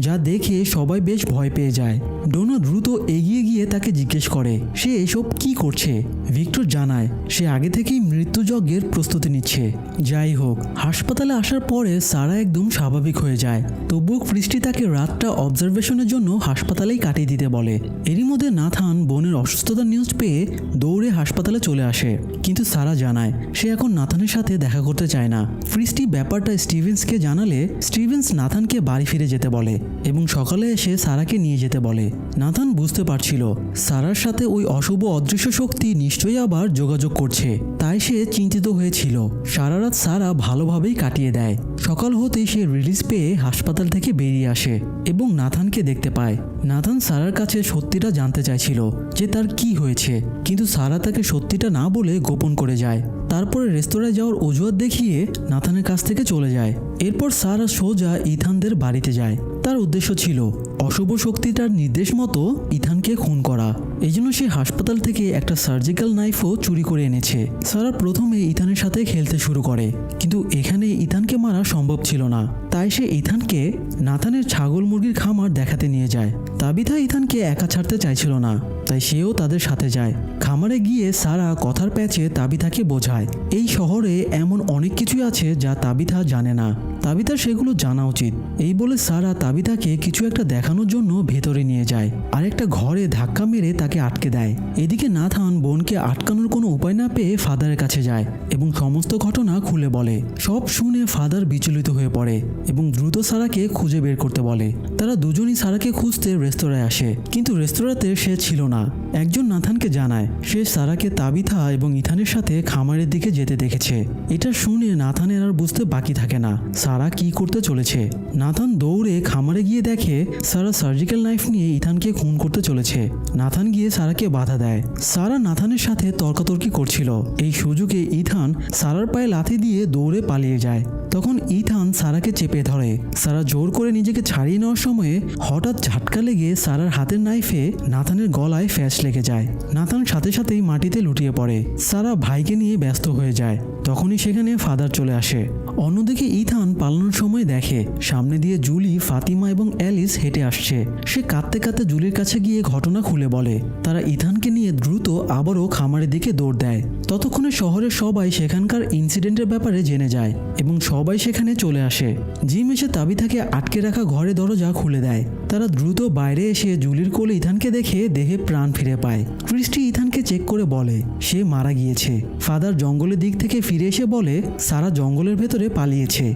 S1: যা দেখে সবাই বেশ ভয় পেয়ে যায়। ডোনা দ্রুত এগিয়ে গিয়ে তাকে জিজ্ঞেস করে সে এসব কি করছে। ভিক্টর জানায় সে আগে থেকেই মৃত্যুযজ্ঞের প্রস্তুতি নিচ্ছে। যাই হোক, হাসপাতালে আসার পরে সারা একদম স্বাভাবিক হয়ে যায়। তবুও ক্রিস্টি তাকে রাতটা অবজারভেশনের জন্য হাসপাতালেই কাটিয়ে দিতে বলে। এরই মধ্যে নাথান বোনের অসুস্থতার নিউজ পেয়ে দৌড়ে হাসপাতালে চলে আসে, কিন্তু সারা জানায় সে এখন নাথানের সাথে দেখা করতে চায় না। ক্রিস্টি ব্যাপারটা স্টিভেন্সকে জানালে স্টিভেন্স নাথানকে বাড়ি ফিরে যেতে বলে এবং সকালে এসে সারাকে নিয়ে যেতে বলে। নাথান বুঝতে পারছিল সারার সাথে ওই অশুভ অদৃশ্য শক্তি নিশ্চয়ই আবার যোগাযোগ করছে, তাই সে চিন্তিত হয়েছিল। সারা রাত সারা ভালোভাবেই কাটিয়ে দেয়। সকাল হতেই সে রিলিজ পেয়ে হাসপাতাল থেকে বেরিয়ে আসে এবং নাথানকে দেখতে পায়। নাথান সারার কাছে সত্যিটা জানতে চাইছিল যে তার কি হয়েছে, কিন্তু সারা তাকে সত্যিটা না বলে গোপন করে যায়। তারপরে রেস্তোরাঁয় যাওয়ার অজুহাত দেখিয়ে নাথানের কাছ থেকে চলে যায়। এরপর সারা সোজা ইথানদের বাড়িতে যায়। তার উদ্দেশ্য ছিল অশুভ শক্তিটার নির্দেশ মতো ইথানকে খুন করা। এই জন্য সে হাসপাতাল থেকে একটা সার্জিক্যাল নাইফও চুরি করে এনেছে। সারা প্রথমে ইথানের সাথে খেলতে শুরু করে, কিন্তু এখানে ইথানকে মারা সম্ভব ছিল না। তাই সে ইথানকে নাথানের ছাগল মুরগির খামার দেখাতে নিয়ে যায়। তাবিথা ইথানকে একা ছাড়তে চাইছিল না, তাই সেও তাদের সাথে যায়। খামারে গিয়ে সারা কথার প্যাচে তাবিথাকে বোঝায় এই শহরে এমন অনেক কিছুই আছে যা তাবিথা জানে না, তাবিথার সেগুলো জানা উচিত। এই বলে সারা তাবিথাকে কিছু একটা দেখানোর জন্য ভেতরে নিয়ে যায় আর একটা ঘরে ধাক্কা মেরে তাকে আটকে দেয়। এদিকে নাথান বোনকে আটকানোর কোনো উপায় না পেয়ে ফাদারের কাছে যায় এবং সমস্ত ঘটনা খুলে বলে। সব শুনে ফাদার বিচলিত হয়ে পড়ে এবং দ্রুত সারাকে খুঁজে বের করতে বলে। তারা দুজনই সারাকে খুঁজতে রেস্তোরাঁয় আসে, কিন্তু রেস্তোরাঁতে সে ছিল না। একজন নাথানকে জানায় সে সারাকে তাবিথা এবং ইথানের সাথে খামারের দিকে যেতে দেখেছে। এটা শুনে নাথানের আর বুঝতে বাকি থাকে না সারা কি করতে চলেছে। নাথান দৌড়ে খামারে গিয়ে দেখে সারা সার্জিক্যাল নাইফ নিয়ে ইথানকে খুন করতে চলেছে। নাথান গিয়ে সারাকে বাধা দেয়। সারা নাথানের সাথে তর্কাতর্কি করছিল। এই সুযোগে ইথান সারার পায়ে লাথি দিয়ে দৌড়ে পালিয়ে যায়। তখন ইথান সারাকে চেপে ধরে। সারা জোর করে নিজেকে ছাড়িয়ে নেওয়ার সময়ে হঠাৎ ঝাটকা লেগে সারার হাতের নাইফে নাথানের গলায় ফ্যাশ লেগে যায়। নাথান সাথে সাথেই মাটিতে লুটিয়ে পড়ে। সারা ভাইকে নিয়ে ব্যস্ত হয়ে যায়। তখনই সেখানে ফাদার চলে আসে। অন্যদিকে ইথান পালানোর সময় দেখে সামনে দিয়ে জুলি, ফাতিমা এবং অ্যালিস হেঁটে আসছে। সে কাঁদতে কাঁদতে জুলির কাছে গিয়ে ঘটনা খুলে বলে। তারা ইথানকে নিয়ে দ্রুত আবারও খামারের দিকে দৌড় দেয়। ততক্ষণে শহরের সবাই সেখানকার ইনসিডেন্টের ব্যাপারে জেনে যায় এবং সবাই সেখানে চলে আসে। জিম এসে তাবিথাকে আটকে রাখা ঘরে দরজা খুলে দেয়। তারা দ্রুত বাইরে এসে জুলির কোলে ইথানকে দেখে দেহে প্রাণ ফিরে পায়। ক্রিস্টি ইথানকে চেক করে বলে সে মারা গিয়েছে। ফাদার জঙ্গলের দিক থেকে ফিরে এসে বলে সারা জঙ্গলের ভেতরে পালিয়েছে।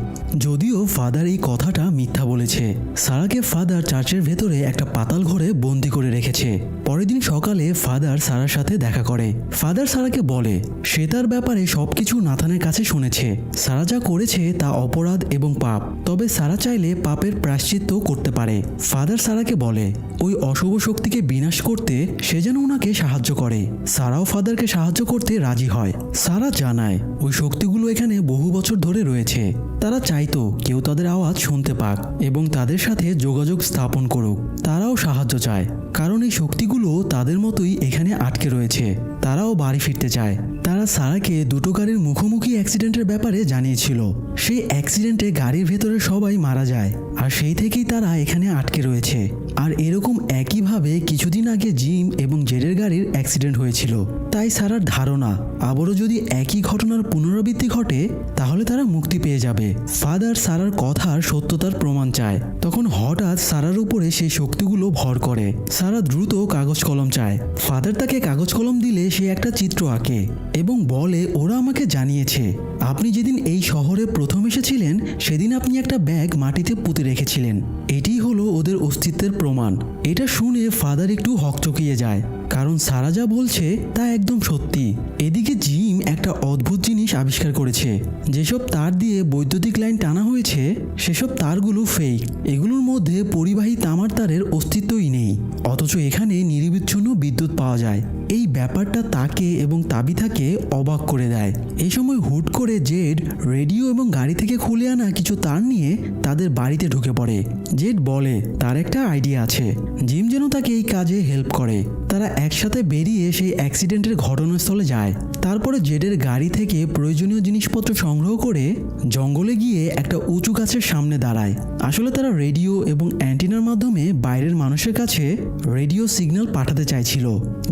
S1: যদিও ফাদার এই কথাটা মিথ্যা বলেছে। সারাকে ফাদার চার্চের ভেতরে একটা পাতাল ঘরে বন্দি করে রেখেছে। পরের দিন সকালে ফাদার সারার সাথে দেখা করে। ফাদার সারাকে বলে সে তার ব্যাপারে সবকিছু নাথানের কাছে শুনেছে। সারা যা করেছে তা অপরাধ এবং পাপ, তবে সারা চাইলে পাপের প্রায়শ্চিত্ত করতে পারে। ফাদার সারাকে বলে ওই অশুভ শক্তিকে বিনাশ করতে সে যেন ওনাকে সাহায্য করে। সারাও ফাদারকে সাহায্য করতে রাজি হয়। সারা জানায় ওই শক্তিগুলো এখানে বহু বছর ধরে রয়েছে। তারা চাইতো কেউ তাদের আওয়াজ শুনতে পাক এবং তাদের সাথে যোগাযোগ স্থাপন করুক। তারাও সাহায্য চায়, কারণ এই শক্তিগুলো তাদের মতোই এখানে আটকে রয়েছে। তারাও বাড়ি ফিরতে চায়। তারা সারাকে দুটো গাড়ির মুখোমুখি অ্যাক্সিডেন্টের ব্যাপারে জানিয়েছিল। সেই অ্যাক্সিডেন্টে গাড়ির ভেতরে সবাই মারা যায়, আর সেই থেকেই তারা এখানে আটকে রয়েছে। আর এরকম একইভাবে কিছুদিন আগে জিম এবং জেডের গাড়ির অ্যাক্সিডেন্ট হয়েছিল। তাই সারার ধারণা আবারও যদি একই ঘটনার পুনরাবৃত্তি ঘটে তাহলে তারা মুক্তি পেয়ে যাবে। ফাদার সারার কথার সত্যতার প্রমাণ চায়। তখন হঠাৎ সারার উপরে সেই শক্তিগুলো ভর করে। সারা দ্রুত কাগজ কলম চায়। ফাদার তাকে কাগজ কলম দিলে সে একটা চিত্র আঁকে এবং বলে, ওরা আমাকে জানিয়েছে আপনি যেদিন এই শহরে প্রথম এসেছিলেন সেদিন আপনি একটা ব্যাগ মাটিতে পুঁতে রেখেছিলেন। এটি হলো ওদের অস্তিত্বের প্রমাণ। এটা শুনে ফাদার একটু হকচকিয়ে যায়, কারণ সারা যা বলছে তা একদম সত্যি। এদিকে জিম একটা অদ্ভুত জিনিস আবিষ্কার করেছে। যেসব তার দিয়ে বৈদ্যুতিক লাইন টানা হয়েছে সেসব তারগুলো ফেক। এগুলোর মধ্যে পরিবাহী তামার তারের অস্তিত্বই নেই, অথচ এখানে নিরবিচ্ছিন্ন বিদ্যুৎ পাওয়া যায়। এই ব্যাপারটা তাকে এবং তাবিথাকে অবাক করে দেয়। এই সময় হুট করে জেড রেডিও এবং গাড়ি থেকে খুলে আনা কিছু তার নিয়ে তাদের বাড়িতে ঢুকে পড়ে। জেড বলে তার একটা আইডিয়া আছে। জিম যেন তাকে এই কাজে হেল্প করে। তারা একসাথে বেরিয়ে সেই অ্যাক্সিডেন্টের ঘটনাস্থলে যায়। তারপরে জেডের গাড়ি থেকে প্রয়োজনীয় জিনিসপত্র সংগ্রহ করে জঙ্গলে গিয়ে একটা উঁচু গাছের সামনে দাঁড়ায়। আসলে তারা রেডিও এবং অ্যান্টিনার মাধ্যমে বাইরের মানুষের কাছে রেডিও সিগন্যাল পাঠাতে চাইছিল,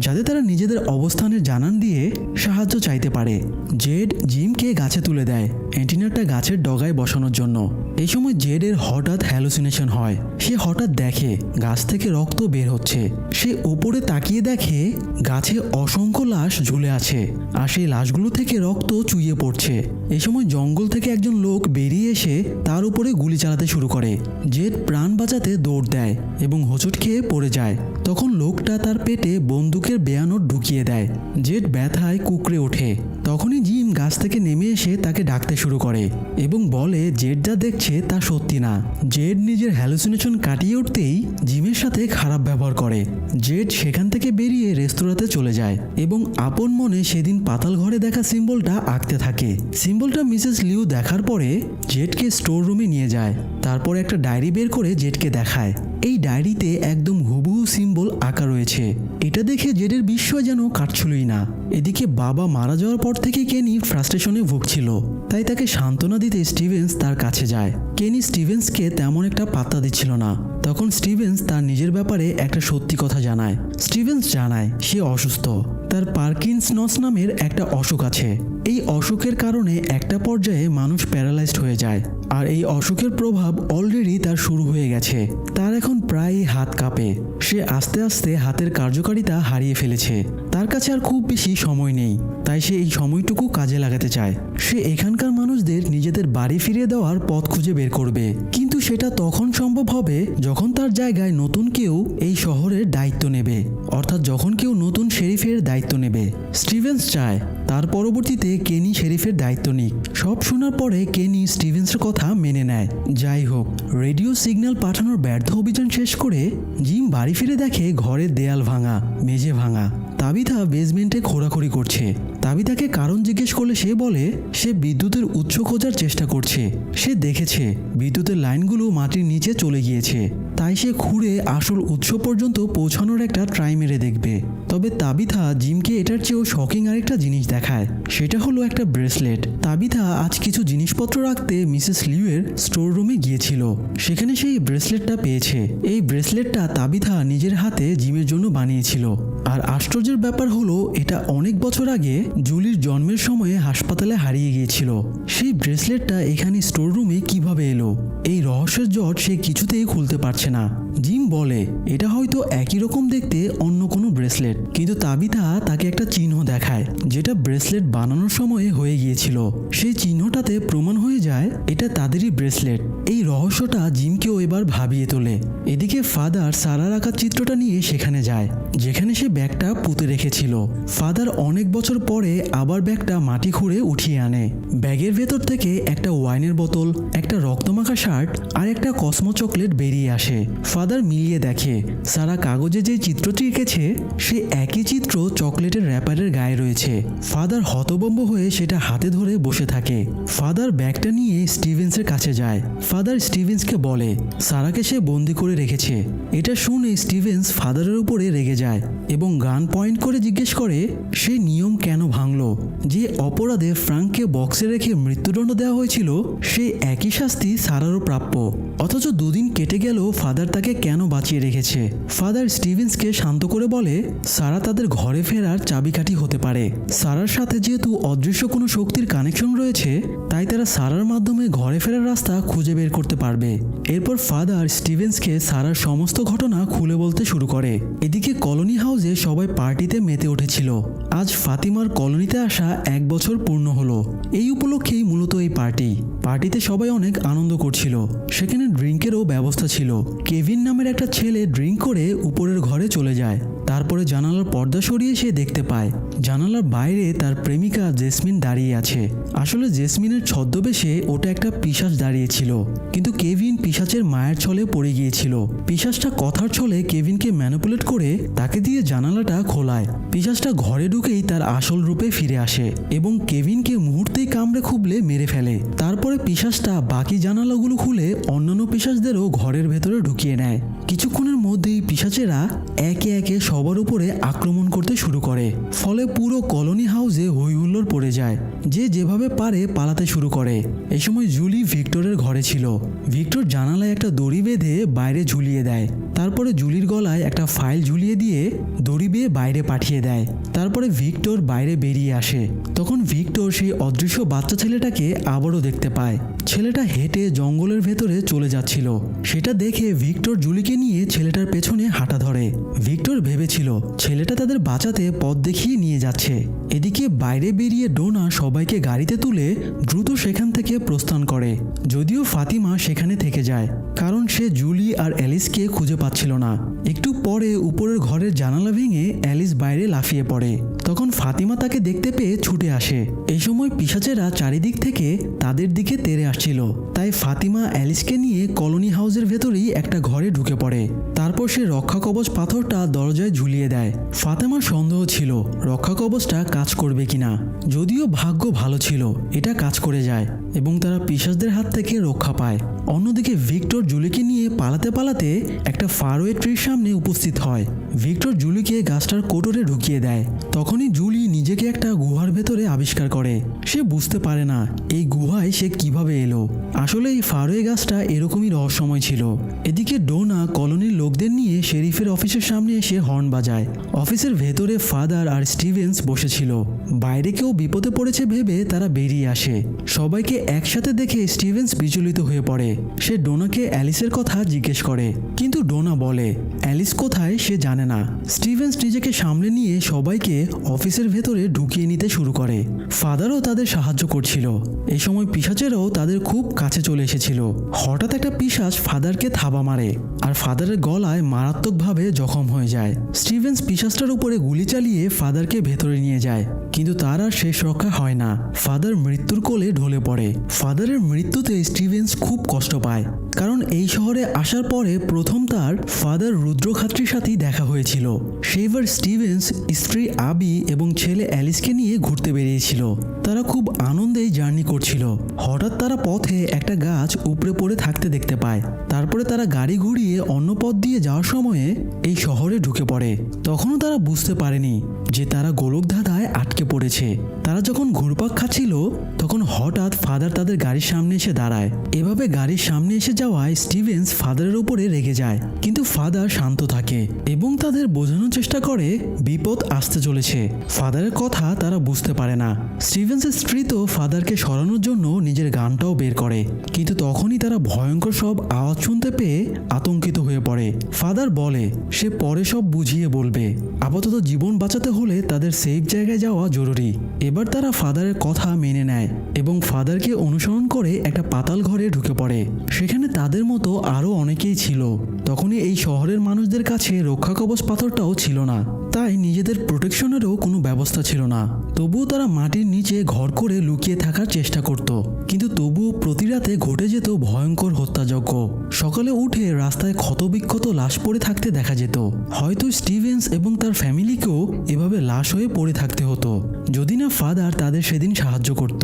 S1: যাতে তারা নিজেদের অবস্থানের জানান দিয়ে সাহায্য চাইতে পারে। জেড জিমকে গাছে তুলে দেয় অ্যান্টিনারটা গাছের ডগায় বসানোর জন্য। এই সময় জেডের হঠাৎ হ্যালুসিনেশন হয়। সে হঠাৎ দেখে গাছ থেকে রক্ত বের হচ্ছে। সে উপরে তাকিয়ে দেখে গাছে অসংখ্য লাশ ঝুলে আছে, আর সেই লাশগুলো থেকে রক্ত চুইয়ে পড়ছে। এই সময় জঙ্গল থেকে একজন লোক বেরিয়ে এসে তার উপরে গুলি চালাতে শুরু করে। জেড প্রাণ বাঁচাতে দৌড় দেয় এবং হোঁচট খেয়ে পড়ে যায়। তখন লোকটা তার পেটে বন্দুকের বেয়ানোট ঢুকিয়ে দেয়। জেড ব্যথায় কুঁকড়ে ওঠে। তখনই জিম গাছ থেকে নেমে এসে তাকে ডাকতে শুরু করে এবং বলে জেড যা দেখছে তা সত্যি না। জেড নিজের হ্যালুসিনেশন কাটিয়ে উঠতেই জিমের সাথে খারাপ ব্যবহার করে। জেড সেখান থেকে বেরিয়ে রেস্তোরাঁতে চলে যায় এবং আপন মনে সেদিন পাতাল ঘরে দেখা সিম্বলটা আঁকতে থাকে। সিম্বলটা মিসেস লিউ দেখার পরে জেডকে স্টোর রুমে নিয়ে যায়। তারপর একটা ডায়েরি বের করে জেডকে দেখায়। এই ডায়েরিতে একদম হুবহু সিম্বল আঁকা রয়েছে। এটা দেখে জেডের বিস্ময় যেন কাটছিলই না। এদিকে বাবা মারা যাওয়ার পর থেকে কেনি ফ্রাস্ট্রেশনে ভুগছিল, তাই তাকে সান্ত্বনা দিতে স্টিভেন্স তার কাছে যায়। কেনি স্টিভেন্সকে তেমন একটা পাত্তা দিচ্ছিল না। তখন স্টিভেন্স তার নিজের ব্যাপারে একটা সত্যি কথা জানায়। স্টিভেন্স জানায় সে অসুস্থ। তার পার্কিনসনস নামের একটা অসুখ আছে। এই অসুখের কারণে একটা পর্যায়ে মানুষ প্যারালাইজড হয়ে যায়, আর এই অসুখের প্রভাব অলরেডি তার শুরু হয়ে গেছে। তার এখন প্রায় হাত কাঁপে। সে আস্তে আস্তে হাতের কার্যকারিতা হারিয়ে ফেলেছে। তার কাছে আর খুব বেশি সময় নেই, তাই সে এই সময়টুকু কাজে লাগাতে চায়। সে এখানকার মানুষদের নিজেদের বাড়ি ফিরিয়ে দেওয়ার পথ খুঁজে বের করবে, কিন্তু সেটা তখন সম্ভব হবে যখন তার জায়গায় নতুন কেউ এই শহরের দায়িত্ব নেবে, অর্থাৎ যখন কেউ নতুন শেরিফের দায়িত্ব নেবে। স্টিভেন্স চায় তার পরবর্তীতে কেনি শেরিফের দায়িত্ব নিক। সব শোনার পরে কেনি স্টিভেন্সের কথা মেনে নেয়। যাই হোক, রেডিও সিগন্যাল পাঠানোর ব্যর্থ অভিযান শেষ করে জিম বাড়ি ফিরে দেখে ঘরের দেয়াল ভাঙা, মেঝে ভাঙা। তাবিথা বেসমেন্টে খোঁড়াখুড়ি করছে। তাবিথাকে কারণ জিজ্ঞেস করলে সে বলে সে বিদ্যুতের উৎস খোঁজার চেষ্টা করছে। সে দেখেছে বিদ্যুতের লাইনগুলো মাটির নিচে চলে গিয়েছে, তাই সে খুঁড়ে আসল উৎস পর্যন্ত পৌঁছানোর একটা ট্রাই মেরে দেখবে। তবে তাবিথা জিমকে এটার চেয়েও শকিং আরেকটা জিনিস দেখায়। সেটা হলো একটা ব্রেসলেট। তাবিথা আজ কিছু জিনিসপত্র রাখতে মিসেস লিউয়ের স্টোর রুমে গিয়েছিল। সেখানে সেই ব্রেসলেটটা পেয়েছে। এই ব্রেসলেটটা তাবিথা নিজের হাতে জিমের জন্য বানিয়েছিল। আর আশ্চর্যের ব্যাপার হলো এটা অনেক বছর আগে জুলির জন্মের সময়ে হাসপাতালে হারিয়ে গিয়েছিল। সেই ব্রেসলেটটা এখানে স্টোর রুমে কিভাবে এলো, এই রহস্যের জট সে কিছুতেই খুলতে পারছে না। জিম বলে এটা হয়তো একই রকম দেখতে অন্য কোনো ব্রেসলেট, কিন্তু তাবিথা তাকে একটা চিহ্ন দেখায় যেটা ব্রেসলেট বানানোর সময়ে হয়ে গিয়েছিল। সেই চিহ্নটাতে প্রমাণ হয়ে যায় এটা তাদেরই ব্রেসলেট। এই রহস্যটা জিমকেও এবার ভাবিয়ে তোলে। এদিকে ফাদার সারার আঁকা চিত্রটা নিয়ে সেখানে যায় যেখানে সে ব্যাগটা পুঁতে রেখেছিল। ফাদার অনেক বছর পরে আবার ব্যাগটা মাটি খুঁড়ে উঠিয়ে আনে। ব্যাগের ভেতর থেকে একটা ওয়াইনের বোতল, একটা রক্তমাখা শার্ট আর একটা কসমো চকলেট বেরিয়ে আসে। ফাদার মিলিয়ে দেখে সারা কাগজে যে চিত্রটি এঁকেছে সে একই চিত্র চকলেটের র্যাপারের গায়ে রয়েছে। ফাদার হতভম্ব হয়ে সেটা হাতে ধরে বসে থাকে। ফাদার ব্যাগটা নিয়ে স্টিভেন্সের কাছে যায়। ফাদার স্টিভেন্সকে বলে সারাকে সে বন্দি করে রেখেছে। এটা শুনে স্টিভেন্স ফাদারের উপরে রেগে যায় এবং গান পয়েন্ট করে জিজ্ঞেস করে সে নিয়ম কেন ভাঙলো। যে অপরাধে ফ্রাঙ্ককে বক্সে রেখে মৃত্যুদণ্ড দেওয়া হয়েছিল সেই একই শাস্তি সারারও প্রাপ্য। অথচ দুদিন কেটে গেল ফাদার তাকে কেন বাঁচিয়ে রেখেছে। ফাদার স্টিভেন্সকে শান্ত করে বলে সারা তাদের ঘরে ফেরার চাবিকাঠি হতে পারে। সারার সাথে যেহেতু অদৃশ্য কোনো শক্তির কানেকশন রয়েছে, তাই তারা সারার মাধ্যমে ঘরে ফেরার রাস্তা খুঁজে বের করতে পারবে। এরপর ফাদার স্টিভেন্সকে সারার সমস্ত ঘটনা খুলে বলতে শুরু করে। এদিকে কলোনি হাউসে সবাই পার্টিতে মেতে উঠেছিল। আজ ফাতিমার কলোনিতে আসা 1 বছর পূর্ণ হলো। এই উপলক্ষেই মূলত এই পার্টিতে সবাই অনেক আনন্দ করছিল। সেখানে ড্রিঙ্কেরও ব্যবস্থা ছিল। কেভিন নামের একটা ছেলে ড্রিঙ্ক করে উপরের ঘরে চলে যায়। তারপরে জানালার পর্দা সরিয়ে সে দেখতে পায় জানালার বাইরে তার প্রেমিকা জেসমিন দাঁড়িয়ে আছে। আসলে জেসমিনের ছদ্মবেশে ওটা একটা পিশাচ দাঁড়িয়েছিল, কিন্তু কেভিন পিশাচের মায়ের ছলে পড়ে গিয়েছিল। পিশাচটা কথার ছলে কেভিনকে ম্যানিপুলেট করে তাকে দিয়ে জানালাটা খোলায়। পিশাচটা ঘরে ঢুকেই তার আসল রূপে ফিরে আসে এবং কেভিনকে মুহূর্তেই কামড়ে খুবলে মেরে ফেলে। তারপরে পিশাচটা বাকি জানালাগুলো খুলে অন্যান্য পিশাচদেরও ঘরের ভেতরে ঢুকিয়ে নেয়। কিছুক্ষণের মধ্যেই পিশাচেরা একে একে সবার উপরে আক্রমণ করতে শুরু করে। ফলে পুরো কলোনি হাউসে হই হুল্লোড় পড়ে যায়। যে যেভাবে পারে পালাতে শুরু করে। এই সময় জুলি ভিক্টরের ঘরে ছিল। ভিক্টর জানালায় একটা দড়ি বেঁধে বাইরে ঝুলিয়ে দেয়। তারপরে জুলির গলায় একটা ফাইল ঝুলিয়ে দিয়ে দড়ি বেয়ে বাইরে পাঠিয়ে দেয়। তারপরে ভিক্টর বাইরে বেরিয়ে আসে। তখন ভিক্টর সেই অদৃশ্য বাচ্চা ছেলেটাকে আবারও দেখতে পায়। ছেলেটা হেঁটে জঙ্গলের ভেতরে চলে যাচ্ছিল। সেটা দেখে ভিক্টর জুলিকে নিয়ে ছেলেটার পেছনে হাঁটা ধরে। ভিক্টর ভেবেছিল ছেলেটা তাদের বাঁচাতে পথ দেখিয়ে নিয়ে যাচ্ছে। এদিকে বাইরে বেরিয়ে ডোনা সবাইকে গাড়িতে তুলে দ্রুত সেখান থেকে প্রস্থান করে। যদিও ফাতিমা সেখানে থেকে যায়, কারণ সে জুলি আর অ্যালিসকে খুঁজে পাচ্ছিল না। একটু পরে উপরের ঘরের জানালা ভেঙে অ্যালিস বাইরে লাফিয়ে পড়ে। তখন ফাতিমা তাকে দেখতে পেয়ে ছুটে আসে। এই সময় পিশাচেরা চারিদিক থেকে তাদের দিকে তেড়ে আসছিল। তাই ফাতিমা অ্যালিসকে নিয়ে কলোনি হাউসের ভেতরেই একটা ঘরে ঢুকে পড়ে। তারপর সে রক্ষা কবচ পাথরটা দরজায় ঝুলিয়ে দেয়। ফাতিমার সন্দেহ ছিল রক্ষা কবচটা কাজ করবে কিনা। যদিও ভাগ্য ভালো ছিল, এটা কাজ করে যায় এবং তারা পিশাচদের হাত থেকে রক্ষা পায়। অন্যদিকে ভিক্টর জুলিকে নিয়ে পালাতে পালাতে একটা ফারওয়ে ট্রির সামনে উপস্থিত হয়। ভিক্টর জুলিকে গাছটার কোটরে ঢুকিয়ে দেয়। তখনই জুলি নিজেকে একটা গুহার ভেতরে আবিষ্কার করে। সে বুঝতে পারে না এই গুহায় সে কিভাবে এলো। আসলে এই ফারওয়ে গাছটা এরকমই রহস্যময় ছিল। এদিকে ডোনা কলোনির লোকদের নিয়ে শেরিফের অফিসের সামনে এসে হর্ন বাজায়। অফিসের ভেতরে ফাদার আর স্টিভেন্স বসেছিল। বাইরে কেউ বিপদে পড়েছে ভেবে তারা বেরিয়ে আসে। সবাইকে একসাথে দেখে স্টিভেন্স বিচলিত হয়ে পড়ে। সে ডোনাকে অ্যালিসের কথা জিজ্ঞেস করে, কিন্তু ডোনা বলে অ্যালিস কোথায় সে জানে না। স্টিভেন্স নিজেকে সামলে নিয়ে সবাইকে অফিসের ভেতরে ঢুকিয়ে নিতে শুরু করে। ফাদারও তাদের সাহায্য করছিল। এই সময় পিশাচেরাও তাদের খুব কাছে চলে এসেছিল। হঠাৎ একটা পিশাচ ফাদারকে থাবা মারে আর ফাদারের গলায় মারাত্মকভাবে জখম হয়ে যায়। স্টিভেন্স পিশাচটার উপরে গুলি চালিয়ে ফাদারকে ভেতরে নিয়ে যায়, কিন্তু তার আর শেষ রক্ষা হয় না। ফাদার মৃত্যুর কোলে ঢলে পড়ে। ফাদারের মৃত্যুতে স্টিভেন্স খুব কষ্ট পায়, কারণ এই শহরে আসার পরে প্রথম তার ফাদার রুদ্রখাত্রীর সাথেই দেখা হয়েছিল। সেইবার স্টিভেন্স স্ত্রী আবি এবং ছেলে অ্যালিসকে নিয়ে ঘুরতে বেরিয়েছিল। তারা খুব আনন্দেই জার্নি করছিল। হঠাৎ তারা পথে একটা গাছ উপড়ে পড়ে থাকতে দেখতে পায়। তারপরে তারা গাড়ি ঘুরিয়ে অন্য পথ দিয়ে যাওয়ার সময়ে এই শহরে ঢুকে পড়ে। তখনও তারা বুঝতে পারেনি যে তারা গোলকধাঁধায় আটকে পড়েছে। তারা যখন ঘুরপাক খাচ্ছিল তখন হঠাৎ ফাদার তাদের গাড়ির সামনে এসে দাঁড়ায়। এভাবে গাড়ির সামনে এসে যাওয়ায় স্টিভেন্স ফাদারের উপরে রেগে যায়, কিন্তু ফাদার শান্ত থাকে এবং তাদের বোঝানোর চেষ্টা করে বিপদ আসতে চলেছে। ফাদারের কথা তারা বুঝতে পারে না। স্টিভেন্সের স্ত্রী তো ফাদারকে সরানোর জন্য নিজের গানটাও বের করে, কিন্তু তখনই তারা ভয়ঙ্কর সব আওয়াজ শুনতে পেয়ে আতঙ্কিত হয়ে পড়ে। ফাদার বলে সে পরে সব বুঝিয়ে বলবে। আপাতত জীবন বাঁচাতে হলে তাদের সেফ জায়গায় যাওয়া জরুরি। এবার তারা ফাদারের কথা মেনে নেয় এবং ফাদারকে অনুসরণ করে একটা পাতাল ঘরে ঢুকে পড়ে। সেখানে তাদের মতো আরও অনেকেই ছিল। তখনই এই শহরের মানুষদের কাছে রক্ষা কবচ পাথরটাও ছিল না, তাই নিজেদের প্রোটেকশনেরও কোনো ব্যবস্থা ছিল না। তবুও তারা মাটির নিচে ঘর করে লুকিয়ে থাকার চেষ্টা করত, কিন্তু তবুও প্রতি রাতে ঘটে যেত ভয়ঙ্কর হত্যাযজ্ঞ। সকালে উঠে রাস্তায় ক্ষতবিক্ষত লাশ পড়ে থাকতে দেখা যেত। হয়তো স্টিভেন্স এবং তার ফ্যামিলিকেও এভাবে লাশ হয়ে পড়ে থাকতে হতো, যদি না ফাদার তাদের সেদিন সাহায্য করত।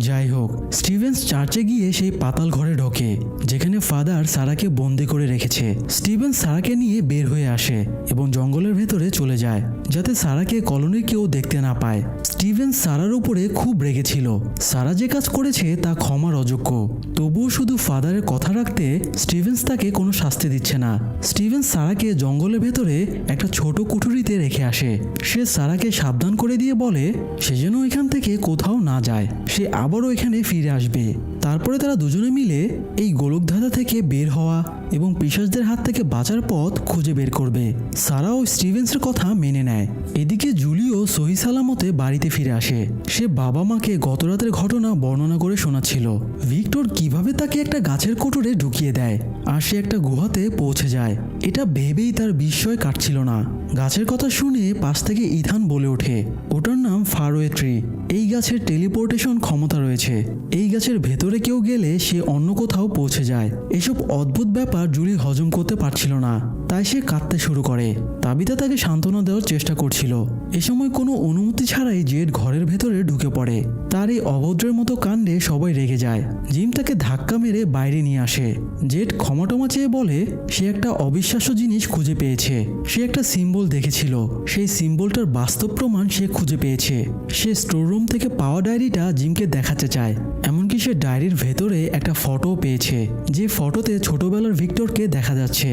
S1: যাই হোক, স্টিভেন্স চার্চে গিয়ে সেই পাতাল ঘরে ঢোকে যেখানে ফাদার সারাকে বন্দি করে রেখেছে। স্টিভেন্স সারাকে নিয়ে বের হয়ে আসে এবং জঙ্গলের ভেতরে চলে যায়। যায় যাতে সারাকে কলোনির কেউ দেখতে না পায়। স্টিভেন্স সারার উপরে খুব রেগেছিল। সারা যে কাজ করেছে তা ক্ষমার অযোগ্য, তবুও শুধু ফাদারের কথা রাখতে স্টিভেন্স তাকে কোনো শাস্তি দিচ্ছে না। স্টিভেন্স সারাকে জঙ্গলের ভেতরে একটা ছোট কুঠুরিতে রেখে আসে। সে সারাকে সাবধান করে দিয়ে বলে সে যেন এখান থেকে কোথাও না যায়, সে আবারও এখানে ফিরে আসবে। তারপরে তারা দুজনে মিলে এই গোলকধাঁধা থেকে বের হওয়া এবং পিশাচদের হাত থেকে বাঁচার পথ খুঁজে বের করবে। সারাও স্টিভেন্সের কথা মেনে নেয়। এদিকে জুলিও সহি সালামতে বাড়িতে ফিরে আসে। সে বাবা মাকে গত রাতের ঘটনা বর্ণনা করে শোনাচ্ছিল। ভিক্টর কিভাবে তাকে একটা গাছের কোটরে ঢুকিয়ে দেয় আর সে একটা গুহাতে পৌঁছে যায়, এটা ভেবেই তার বিস্ময় কাটছিল না। গাছের কথা শুনে পাশ থেকে ইথান বলে ওঠে ওটার নাম ফারওয়ে ট্রি। এই গাছের টেলিপোর্টেশন ক্ষমতা রয়েছে। এই গাছের ভেতরে কেউ গেলে সে অন্য কোথাও পৌঁছে যায়। এসব অদ্ভুত ব্যাপার জুলি হজম করতে পারছিল না, তাই সে কাঁদতে শুরু করে। তাবিতা তাকে সান্ত্বনা দেওয়ার চেষ্টা করছিল। এ সময় কোনো অনুমতি ছাড়াই জেড ঘরের ভেতরে ঢুকে পড়ে। তার এই অভদ্রের মতো কাণ্ডে সবাই রেগে যায়। জিম তাকে ধাক্কা মেরে বাইরে নিয়ে আসে। জেড ক্ষমাটমা চেয়ে বলে সে একটা অবিশ্বাস্য জিনিস খুঁজে পেয়েছে। সে একটা সিম্বল দেখেছিল, সেই সিম্বলটার বাস্তব প্রমাণ সে খুঁজে পেয়েছে। সে স্টোর রুম থেকে পাওয়া ডায়েরিটা জিমকে দেখাতে চায়। এমনকি সে ডায়েরির ভেতরে একটা ফটো পেয়েছে, যে ফটোতে ছোটবেলার ভিক্টরকে দেখা যাচ্ছে।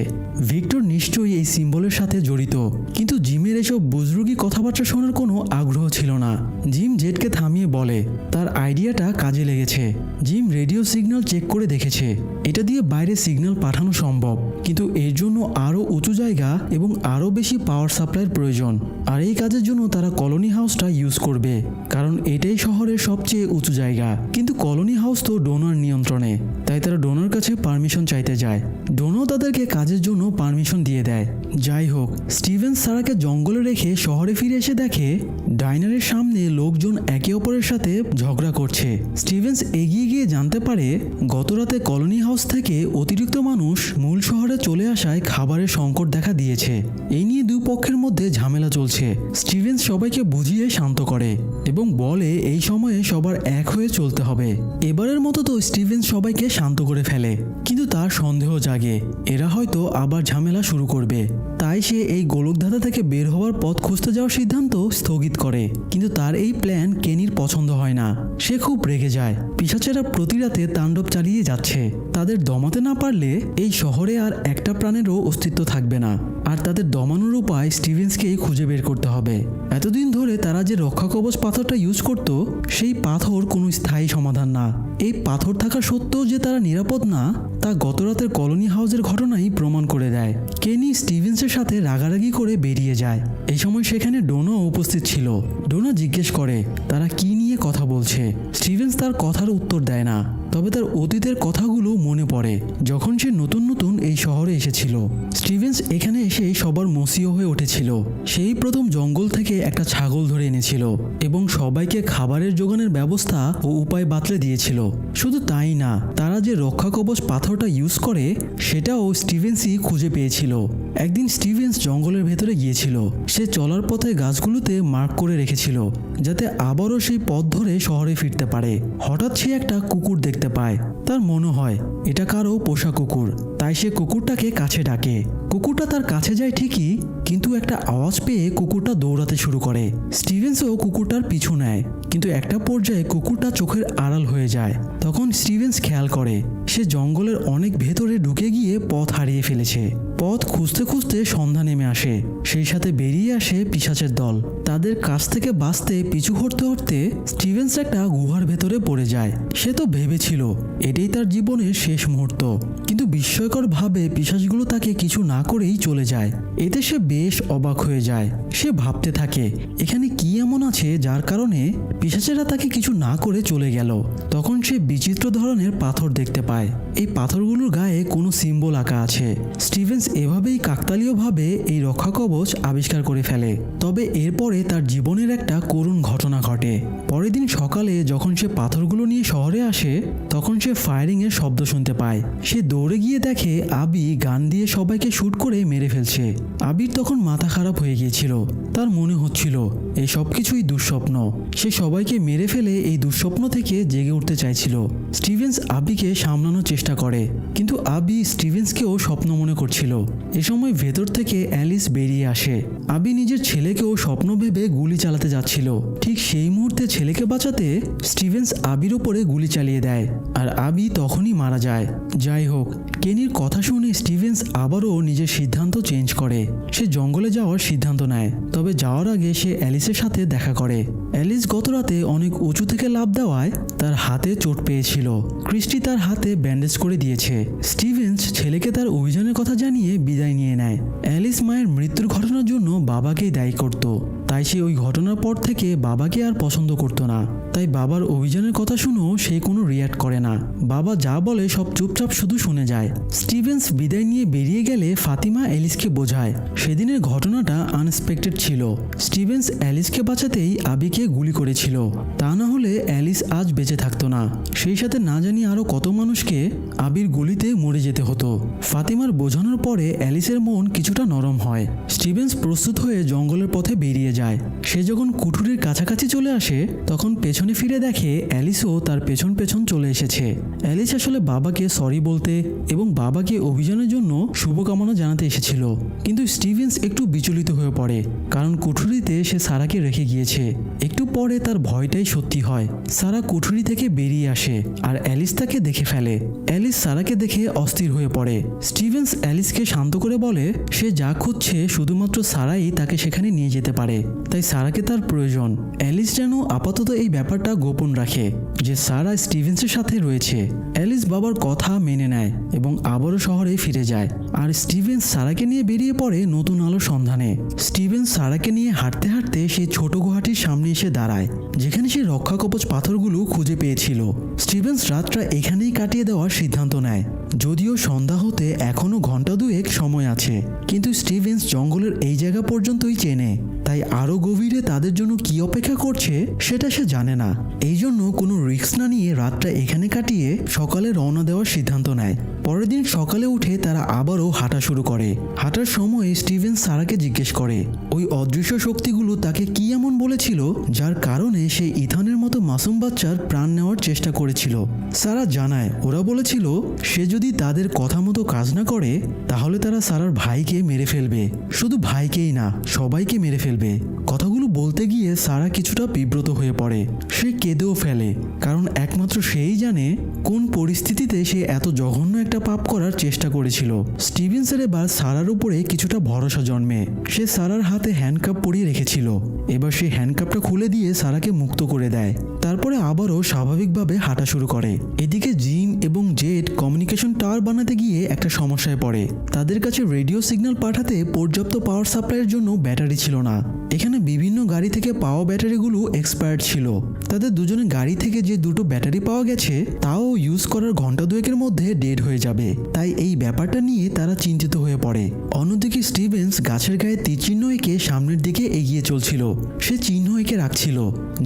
S1: ভিক্টর নিশ্চয়ই এই সিম্বলের সাথে জড়িত, কিন্তু জিমের এসব বুজরুগি কথাবার্তা শোনার কোনো আগ্রহ ছিল না। জিম জেডকে থামিয়ে বলে তার আইডিয়াটা কাজে লেগেছে। জিম রেডিও সিগন্যাল চেক করে দেখেছে, এটা দিয়ে বাইরে সিগন্যাল পাঠানো সম্ভব, কিন্তু এর জন্য আরও উঁচু জায়গা এবং আরও বেশি পাওয়ার সাপ্লাইয়ের প্রয়োজন। আর এই কাজের জন্য তারা কলোনি হাউসটা ইউজ করবে, কারণ এটাই শহরের সবচেয়ে উঁচু জায়গা। কিন্তু কলোনি হাউস তো ডোনার নিয়ন্ত্রণে, তাই তারা ডোনার কাছে পারমিশন চাইতে যায়। ডোনাও তাদেরকে কাজের জন্য পারমিশন দিয়ে দেয়। যাই হোক, স্টিভেন্স সারাকে জঙ্গলে রেখে শহরে ফিরে এসে দেখে ডাইনারের সামনে লোকজন একে অপরের সাথে ঝগড়া করছে। স্টিভেন্স এগিয়ে গিয়ে জানতে পারে গত রাতে কলোনি হাউস থেকে অতিরিক্ত মানুষ মূল শহরে চলে আসায় খাবারের সংকট দেখা দিয়েছে। এই নিয়ে দুই পক্ষের মধ্যে ঝামেলা চলছে। স্টিভেন্স সবাইকে বুঝিয়ে শান্ত করে এবং বলে এই সময়ে সবার এক হয়ে চলতে হবে। এবারের মতো তো স্টিভেন্স সবাইকে শান্ত করে ফেলে, কিন্তু তার সন্দেহ জাগে এরা হয়তো আবার ঝামেলা শুরু করবে। তাই সে এই গোলকধাঁধা থেকে বের হওয়ার পথ খুঁজতে যাওয়ার সিদ্ধান্ত স্থগিত করে। কিন্তু তার এই প্ল্যান কেনির পছন্দ হয় না। সে খুব রেগে যায়। পিশাচেরা প্রতি রাতে তাণ্ডব চালিয়ে যাচ্ছে। তাদের দমাতে না পারলে এই শহরে আর একটা প্রাণেরও অস্তিত্ব থাকবে না। আর তাদের দমানোর উপায় স্টিভেন্সকেই খুঁজে বের করতে হবে। এতদিন ধরে তারা যে রক্ষা কবচ পাথরটা ইউজ করত, সেই পাথর কোনো স্থায়ী সমাধান না। এই পাথর থাকা সত্ত্বেও যে তারা নিরাপদ না, তা গত রাতের কলোনি হাউসের ঘটনাই প্রমাণ করে দেয়। কেনি স্টিভেন্সের সাথে রাগারাগি করে বেরিয়ে যায়। এই সময় সেখানে ডোনা উপস্থিত ছিল। ডোনা জিজ্ঞেস করে তারা কি নিয়ে কথা বলছে। স্টিভেন্স তার কথার উত্তর দেয় না, তবে তার অতীতের কথাগুলো মনে পড়ে, যখন সে নতুন নতুন এই শহরে এসেছিল। স্টিভেন্স এখানে এসে সবার মসিও হয়ে উঠেছিল। সেই প্রথম জঙ্গল থেকে একটা ছাগল ধরে এনেছিল এবং সবাইকে খাবারের জোগানের ব্যবস্থা ও উপায় বাতলে দিয়েছিল। শুধু তাই না, তারা যে রক্ষা কবচ পাথরটা ইউজ করে সেটাও স্টিভেন্সই খুঁজে পেয়েছিল। একদিন স্টিভেন্স জঙ্গলের ভেতরে গিয়েছিল। সে চলার পথে গাছগুলোতে মার্ক করে রেখেছিল, যাতে আবারও সেই পথ ধরে শহরে ফিরতে পারে। হঠাৎ সে একটা কুকুর দেখতে পায়। তার মনে হয় এটা কারো পোষা কুকুর, তাই সে কুকুরটাকে কাছে ডাকে। কুকুরটা তার কাছে যায় ঠিকই, কিন্তু একটা আওয়াজ পেয়ে কুকুরটা দৌড়াতে শুরু করে। স্টিভেন্সও কুকুরটার পিছু নেয়, কিন্তু একটা পর্যায়ে কুকুরটা চোখের আড়াল হয়ে যায়। তখন স্টিভেন্স খেয়াল করে সে জঙ্গলের অনেক ভেতরে ঢুকে গিয়ে পথ হারিয়ে ফেলেছে। পথ খুঁজতে খুঁজতে সন্ধ্যা নেমে আসে। সেই সাথে বেরিয়ে আসে পিশাচের দল। তাদের কাছ থেকে বাঁচতে পিছু হটতে হটতে স্টিভেন্স একটা গুহার ভেতরে পড়ে যায়। সে তো ভেবেছিল এটাই তার জীবনের শেষ মুহূর্ত, কিন্তু বিস্ময়করভাবে পিশাচগুলো তাকে কিছু না করেই চলে যায়। এতে সে বেশ অবাক হয়ে যায়। সে ভাবতে থাকে এখানে কি এমন আছে যার কারণে পিশাচেরা তাকে কিছু না করে চলে গেল। তখন সে বিচিত্র ধরনের পাথর দেখতে পায়। এই পাথরগুলোর গায়ে কোনো সিম্বল আঁকা আছে। স্টিভেন্স এভাবেই কাকতালীয়ভাবে এই রক্ষা কবচ আবিষ্কার করে ফেলে। তবে এরপরে তার জীবনের একটা করুণ ঘটনা ঘটে। পরের দিন সকালে যখন সে পাথরগুলো নিয়ে শহরে আসে, তখন সে ফায়ারিংয়ের শব্দ শুনতে পায়। সে দৌড়ে গিয়ে দেখে আবি গান দিয়ে সবাইকে শুট করে মেরে ফেলছে। আবির তখন মাথা খারাপ হয়ে গিয়েছিল। তার মনে হচ্ছিল এসব কিছুই দুঃস্বপ্ন। সে সবাইকে মেরে ফেলে এই দুঃস্বপ্ন থেকে জেগে উঠতে চাইছিল। স্টিভেন্স আবিকে সামলানোর চেষ্টা করে, কিন্তু আবি স্টিভেন্সকেও স্বপ্ন মনে করছিল। এ সময় ভেতর থেকে অ্যালিস বেরিয়ে আসে। আবি নিজের ছেলেকেও স্বপ্ন ভেবে গুলি চালাতে যাচ্ছিল। ঠিক সেই মুহূর্তে ছেলেকে বাঁচাতে স্টিভেন্স আবির ওপরে গুলি চালিয়ে দেয়, আর আবি তখনই মারা যায়। যাই হোক, কেনির কথা শুনে স্টিভেন্স আবারও নিজের সিদ্ধান্ত চেঞ্জ করে। সে জঙ্গলে যাওয়ার সিদ্ধান্ত নেয়, তবে যাওয়ার আগে সে অ্যালিসের সাথে দেখা করে। অ্যালিস গত রাতে অনেক উঁচু থেকে লাফ দেওয়ায় তার হাতে চোট পেয়েছিল। ক্রিস্টি তার হাতে ব্যান্ডেজ করে দিয়েছে। স্টিভেন্স ছেলেকে তার অভিযানের কথা জানিয়ে বিদায় নিয়ে নেয়। অ্যালিস মায়ের মৃত্যুর ঘটনার জন্য বাবাকেই দায়ী করত, তাই সে ওই ঘটনার পর থেকে বাবাকে আর পছন্দ করতো না। তাই বাবার অভিযানের কথা শুনেও সে কোনো রিয়াক্ট করে না। বাবা যা বলে সব চুপচাপ শুধু শুনে যায়। স্টিভেন্স বিদায় নিয়ে বেরিয়ে গেলে ফাতিমা অ্যালিসকে বোঝায় সেদিনের ঘটনাটা আনএক্সপেক্টেড ছিল। স্টিভেন্স অ্যালিসকে বাঁচাতেই আবিকে গুলি করেছিল, তা না হলে অ্যালিস আজ বেঁচে থাকতো না। সেই সাথে না জানি আরও কত মানুষকে আবির গুলিতে মরে যেতে হতো। ফাতিমার বোঝানোর পরে অ্যালিসের মন কিছুটা নরম হয়। স্টিভেন্স প্রস্তুত হয়ে জঙ্গলের পথে বেরিয়ে যায়। সে যখন কুঠুরির কাছাকাছি চলে আসে তখন পেছনে ফিরে দেখে অ্যালিসও তার পেছন পেছন চলে এসেছে। অ্যালিস আসলে বাবাকে সরি বলতে এবং বাবাকে অভিযানের জন্য শুভকামনা জানাতে এসেছিল, কিন্তু স্টিভেন্স একটু বিচলিত হয়ে পড়ে, কারণ কুঠুরিতে সে সারাকে রেখে গিয়েছে। একটু পরে তার ভয়টাই সত্যি হয়। সারা কুঠুরি থেকে বেরিয়ে আসে আর অ্যালিস তাকে দেখে ফেলে। অ্যালিস সারাকে দেখে অস্থির হয়ে পড়ে। স্টিভেন্স অ্যালিসকে শান্ত করে বলে সে যা খুঁজছে শুধুমাত্র সারাই তাকে সেখানে নিয়ে যেতে পারে, তাই সারাকে তার প্রয়োজন। অ্যালিস যেন আপাতত এই ব্যাপারটা গোপন রাখে যে সারা স্টিভেন্সের সাথে রয়েছে। অ্যালিস বাবার কথা মেনে নেয় এবং আবারও শহরে ফিরে যায়, আর স্টিভেন্স সারাকে নিয়ে বেরিয়ে পড়ে নতুন আলোর সন্ধানে। স্টিভেন্স সারাকে নিয়ে হাঁটতে হাঁটতে সেই ছোট গুহাটির সামনে এসে দাঁড়ায় যেখানে সে রক্ষা কবচ পাথরগুলো খুঁজে পেয়েছিল। স্টিভেন্স রাতটা এখানেই কাটিয়ে দেওয়ার সিদ্ধান্ত নেয়। যদিও সন্ধ্যা হতে এখনও ঘন্টা দুয়েক সময় আছে, কিন্তু স্টিভেন্স জঙ্গলের এই জায়গা পর্যন্তই চেনে, তাই আরও গভীরে তাদের জন্য কি অপেক্ষা করছে সেটা সে জানে না। এই জন্য কোনো রিস্ক না নিয়ে রাতটা এখানে কাটিয়ে সকালে রওনা দেওয়ার সিদ্ধান্ত নেয়। পরের দিন সকালে উঠে তারা আবারও হাঁটা শুরু করে। হাঁটার সময় স্টিভেন্স সারাকে জিজ্ঞেস করে ওই অদৃশ্য শক্তিগুলো তাকে কি এমন বলেছিল যার কারণে সে ইথানের মতো মাসুম বাচ্চার প্রাণ নেওয়ার চেষ্টা করেছিল। সারা জানায় ওরা বলেছিল সে যদি তাদের কথা মতো কাজ না করে তাহলে তারা সারার ভাইকে মেরে ফেলবে। শুধু ভাইকেই না, সবাইকে মেরে ফেলবে। কথাগুলো বলতে গিয়ে সারা কিছুটা বিব্রত হয়ে পড়ে। সে কেঁদেও ফেলে, কারণ একমাত্র সেই জানে কোন পরিস্থিতিতে সে এত জঘন্য একটা পাপ করার চেষ্টা করেছিল। স্টিভেন্সের এবার সারার উপরে কিছুটা ভরসা জন্মে। সে সারার হাতে হ্যান্ডকাপ পরিয়ে রেখেছিল, এবার সে হ্যান্ডকাপটা খুলে দিয়ে সারাকে মুক্ত করে দেয়। তারপরে আবারও স্বাভাবিকভাবে হাঁটা শুরু করে। এদিকে জিম এবং জেড কমিউনিকেশন টাওয়ার বানাতে গিয়ে একটা সমস্যায় পড়ে। তাদের কাছে রেডিও সিগন্যাল পাঠাতে পর্যাপ্ত পাওয়ার সাপ্লাইয়ের জন্য ব্যাটারি ছিল না। এখানে বিভিন্ন গাড়ি থেকে পাওয়া ব্যাটারিগুলো এক্সপায়ার্ড ছিল। তাদের দুজনের গাড়ি থেকে যে দুটো ব্যাটারি পাওয়া গেছে তাও ইউজ করার ঘন্টা দুয়েকের মধ্যে ডেড হয়ে যাবে, তাই এই ব্যাপারটা নিয়ে তারা চিন্তিত হয়ে পড়ে। অন্যদিকে স্টিভেন্স গাছের গায়ে তীর চিহ্ন এঁকে সামনের দিকে এগিয়ে চলছিল। সে চিহ্ন এঁকে রাখছিল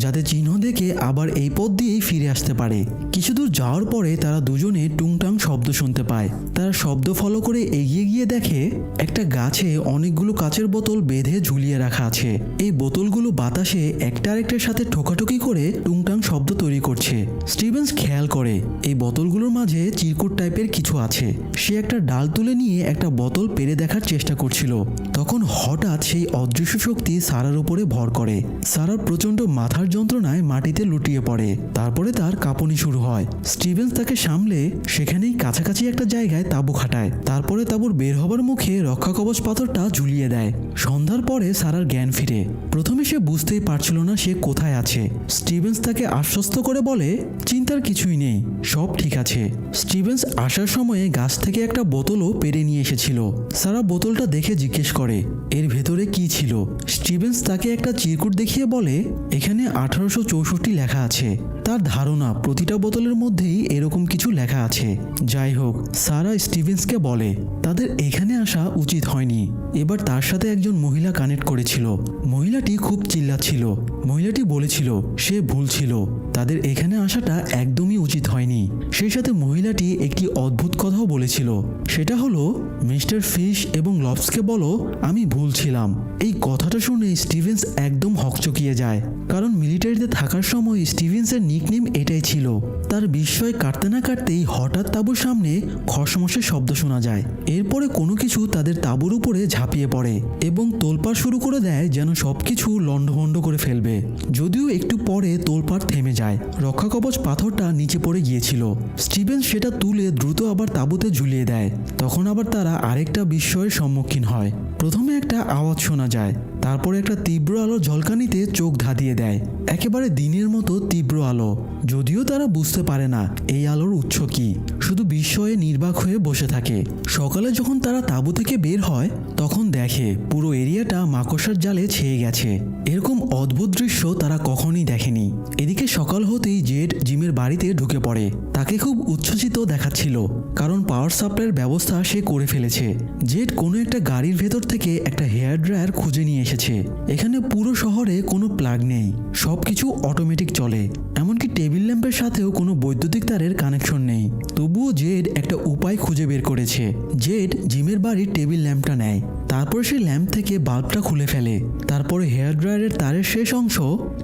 S1: যাতে চিহ্ন দেখে আবার এই পথ দিয়েই ফিরে আসতে পারে। কিছু দূর যাওয়ার পরে তারা দুজনে টুংটাং শব্দ শুনতে পায়। তারা শব্দ ফলো করে এগিয়ে গিয়ে দেখে একটা গাছে অনেকগুলো কাচের বোতল বেঁধে ঝুলিয়ে রাখা আছে। এই বোতলগুলো বাতাসে একটা আরেকটার সাথে ঠোকাঠুকি করে টুংটাং শব্দ তৈরি করছে। স্টিভেন্স খেয়াল করে এই বোতলগুলোর মাঝে চিরকুট টাইপের কিছু আছে। সে একটা ডাল তুলে নিয়ে একটা বোতল পেরে দেখার চেষ্টা করছিল, তখন হঠাৎ সেই অদৃশ্য শক্তি সারার উপরে ভর করে। সারার প্রচন্ড মাথার যন্ত্রণায় মাটিতে লুটিয়ে পড়ে। তারপরে তার কাঁপুনি শুরু হয়। স্টিভেন্স তাকে সামলে সেখানেই কাছাকাছি একটা জায়গায় তাঁবু খাটায়। তারপরে তাঁবুর বের হবার মুখে রক্ষা কবচ পাথরটা ঝুলিয়ে দেয়। সন্ধ্যার পরে সারার জ্ঞান ফিরে। প্রথমে সে বুঝতেই পারছিল না সে কোথায় আছে। স্টিভেন্স তাকে আশ্বস্ত করে বলে চিন্তার কিছুই নেই, সব ঠিক আছে। স্টিভেন্স আসার সময়ে গাছ থেকে একটা বোতলও পেরে নিয়ে এসেছিল। সারা বোতলটা দেখে জিজ্ঞেস করে এর ভেতরে কি ছিল। স্টিভেন্স তাকে একটা চিরকুট দেখিয়ে বলে এখানে 1864 লেখা আছে। তার ধারণা প্রতিটা বোতলের মধ্যেই এরকম কিছু লেখা আছে। যাই হোক, সারা স্টিভেন্সকে বলে তাদের এখানে আসা উচিত হয়নি। এবার তার সাথে একজন মহিলা কানেক্ট করেছিল। মহিলাটি খুব চিল্লাচ্ছিল। মহিলাটি বলেছিল সে ভুল ছিল, তাদের এখানে আসাটা একদমই উচিত হয়নি। সেই সাথে মহিলাটি একটি অদ্ভুত কথাও বলেছিল, সেটা হলো মিস্টার ফিশ এবং লবসকে বলো আমি ভুল ছিলাম। এই কথাটা শুনে স্টিভেন্স একদম হকচকিয়ে যায়, কারণ মিলিটারিতে থাকার সময় স্টিভেন্সের নিকনেম এটাই ছিল। তার বিস্ময় কাটতে না কাটতেই হঠাৎ তাঁবুর সামনে খসমসের শব্দ শোনা যায়। এরপরে কোনো কিছু তাদের তাঁবুর উপরে ঝাঁপিয়ে পড়ে এবং তোলপাড় শুরু করে দেয়, যেন সবকিছু লণ্ডভণ্ড করে ফেলবে। যদিও একটু পরে তোলপাড় থেমে যায়। রক্ষাকবচ পাথরটা নিচে পড়ে গিয়েছিল। স্টিভেন্স সেটা তুলে দ্রুত আবার তাঁবুতে ঝুলিয়ে দেয়। তখন আবার তারা আরেকটা বিস্ময়ের সম্মুখীন হয়। প্রথমে একটা আওয়াজ শোনা যায়, তারপরে একটা তীব্র আলো ঝলকানিতে চোখ ধাঁধিয়ে দেয়। একেবারে দিনের মতো তীব্র আলো, যদিও তারা বুঝতে পারে না এই আলোর উৎস কি, শুধু বিস্ময়ে নির্বাক হয়ে বসে থাকে। সকালে যখন তারা তাঁবু থেকে বের হয় তখন দেখে পুরো এরিয়াটা মাকড়সার জালে ছেয়ে গেছে। এরকম অদ্ভুত দৃশ্য তারা কখনোই দেখেনি। এদিকে সকাল হতেই জেড জিমের বাড়িতে ঢুকে পড়ে। তাকে খুব উচ্ছ্বসিত দেখাচ্ছিল, কারণ পাওয়ার সাপ্লাইয়ের ব্যবস্থা সে করে ফেলেছে। জেড কোনো একটা গাড়ির ভেতর থেকে একটা হেয়ার ড্রায়ার খুঁজে নিয়ে এসেছে। এখানে পুরো শহরে কোনো প্লাগ নেই, সবকিছু অটোমেটিক চলে, এমনকি টেবিল ল্যাম্পের সাথেও কোনো বৈদ্যুতিক তারের কানেকশন নেই। তবুও জেড একটা উপায় খুঁজে বের করেছে। জেড জিমের বাড়ির টেবিল ল্যাম্পটা নেয়, তারপর সে ল্যাম্প থেকে বাল্বটা খুলে ফেলে। তারপরে হেয়ার ড্রায়ারের তারের শেষ অংশ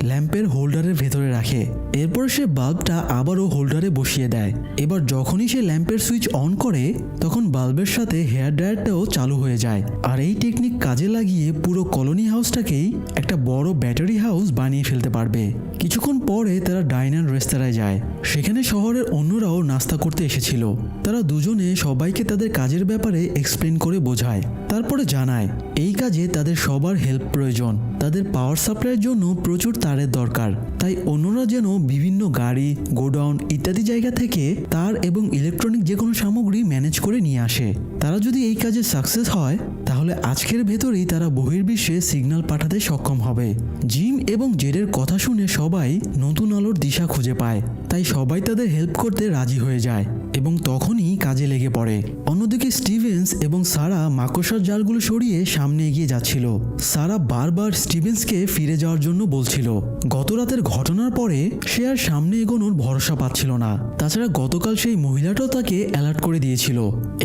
S1: ল্যাম্পের হোল্ডারের ভেতরে রাখে। এরপর সে বাল্বটা আবারও হোল্ডারে বসিয়ে দেয়। এবার যখনই সে ল্যাম্পের সুইচ অন করে তখন বাল্বের সাথে হেয়ার ড্রায়ারটাও চালু হয়ে যায়। আর এই টেকনিক কাজে লাগিয়ে পুরো কলোনি হাউসটাকেই একটা বড় ব্যাটারি হাউস বানিয়ে ফেলতে পারবে। কিছুক্ষণ পরে তারা ডাইনার রেস্তোরাঁয় যায়। সেখানে শহরের অন্যরাও নাস্তা করতে এসেছিল। তারা দুজনে সবাইকে তাদের কাজের ব্যাপারে এক্সপ্লেন করে বোঝায়। তারপরে জানায় এই কাজে তাদের সবার হেল্প প্রয়োজন। তাদের পাওয়ার সাপ্লাইয়ের জন্য প্রচুর তারের দরকার, তাই অন্যরা যেন বিভিন্ন গাড়ি, গোডাউন ইত্যাদি জায়গা থেকে তার এবং ইলেকট্রনিক যে কোনো সামগ্রী ম্যানেজ করে নিয়ে আসে। তারা যদি এই কাজে সাকসেস হয় তাহলে আজকের ভেতরেই তারা বহির্বিশ্বে সিগন্যাল পাঠাতে সক্ষম হবে। জিম এবং জেডের কথা শুনে সবাই নতুন আলোর দিশা খুঁজে পায়, তাই সবাই তাদের হেল্প করতে রাজি হয়ে যায় এবং তখনই কাজে লেগে পড়ে। অন্যদিকে স্টিভেন্স এবং সারা মাকড়সার জালগুলো সরিয়ে সামনে এগিয়ে যাচ্ছিল। সারা বারবার স্টিভেন্সকে ফিরে যাওয়ার জন্য বলছিল। গত রাতের ঘটনার পরে সে আর সামনে এগোনোর ভরসা পাচ্ছিল না। তাছাড়া গতকাল সেই মহিলাটাও তাকে অ্যালার্ট করে দিয়েছিল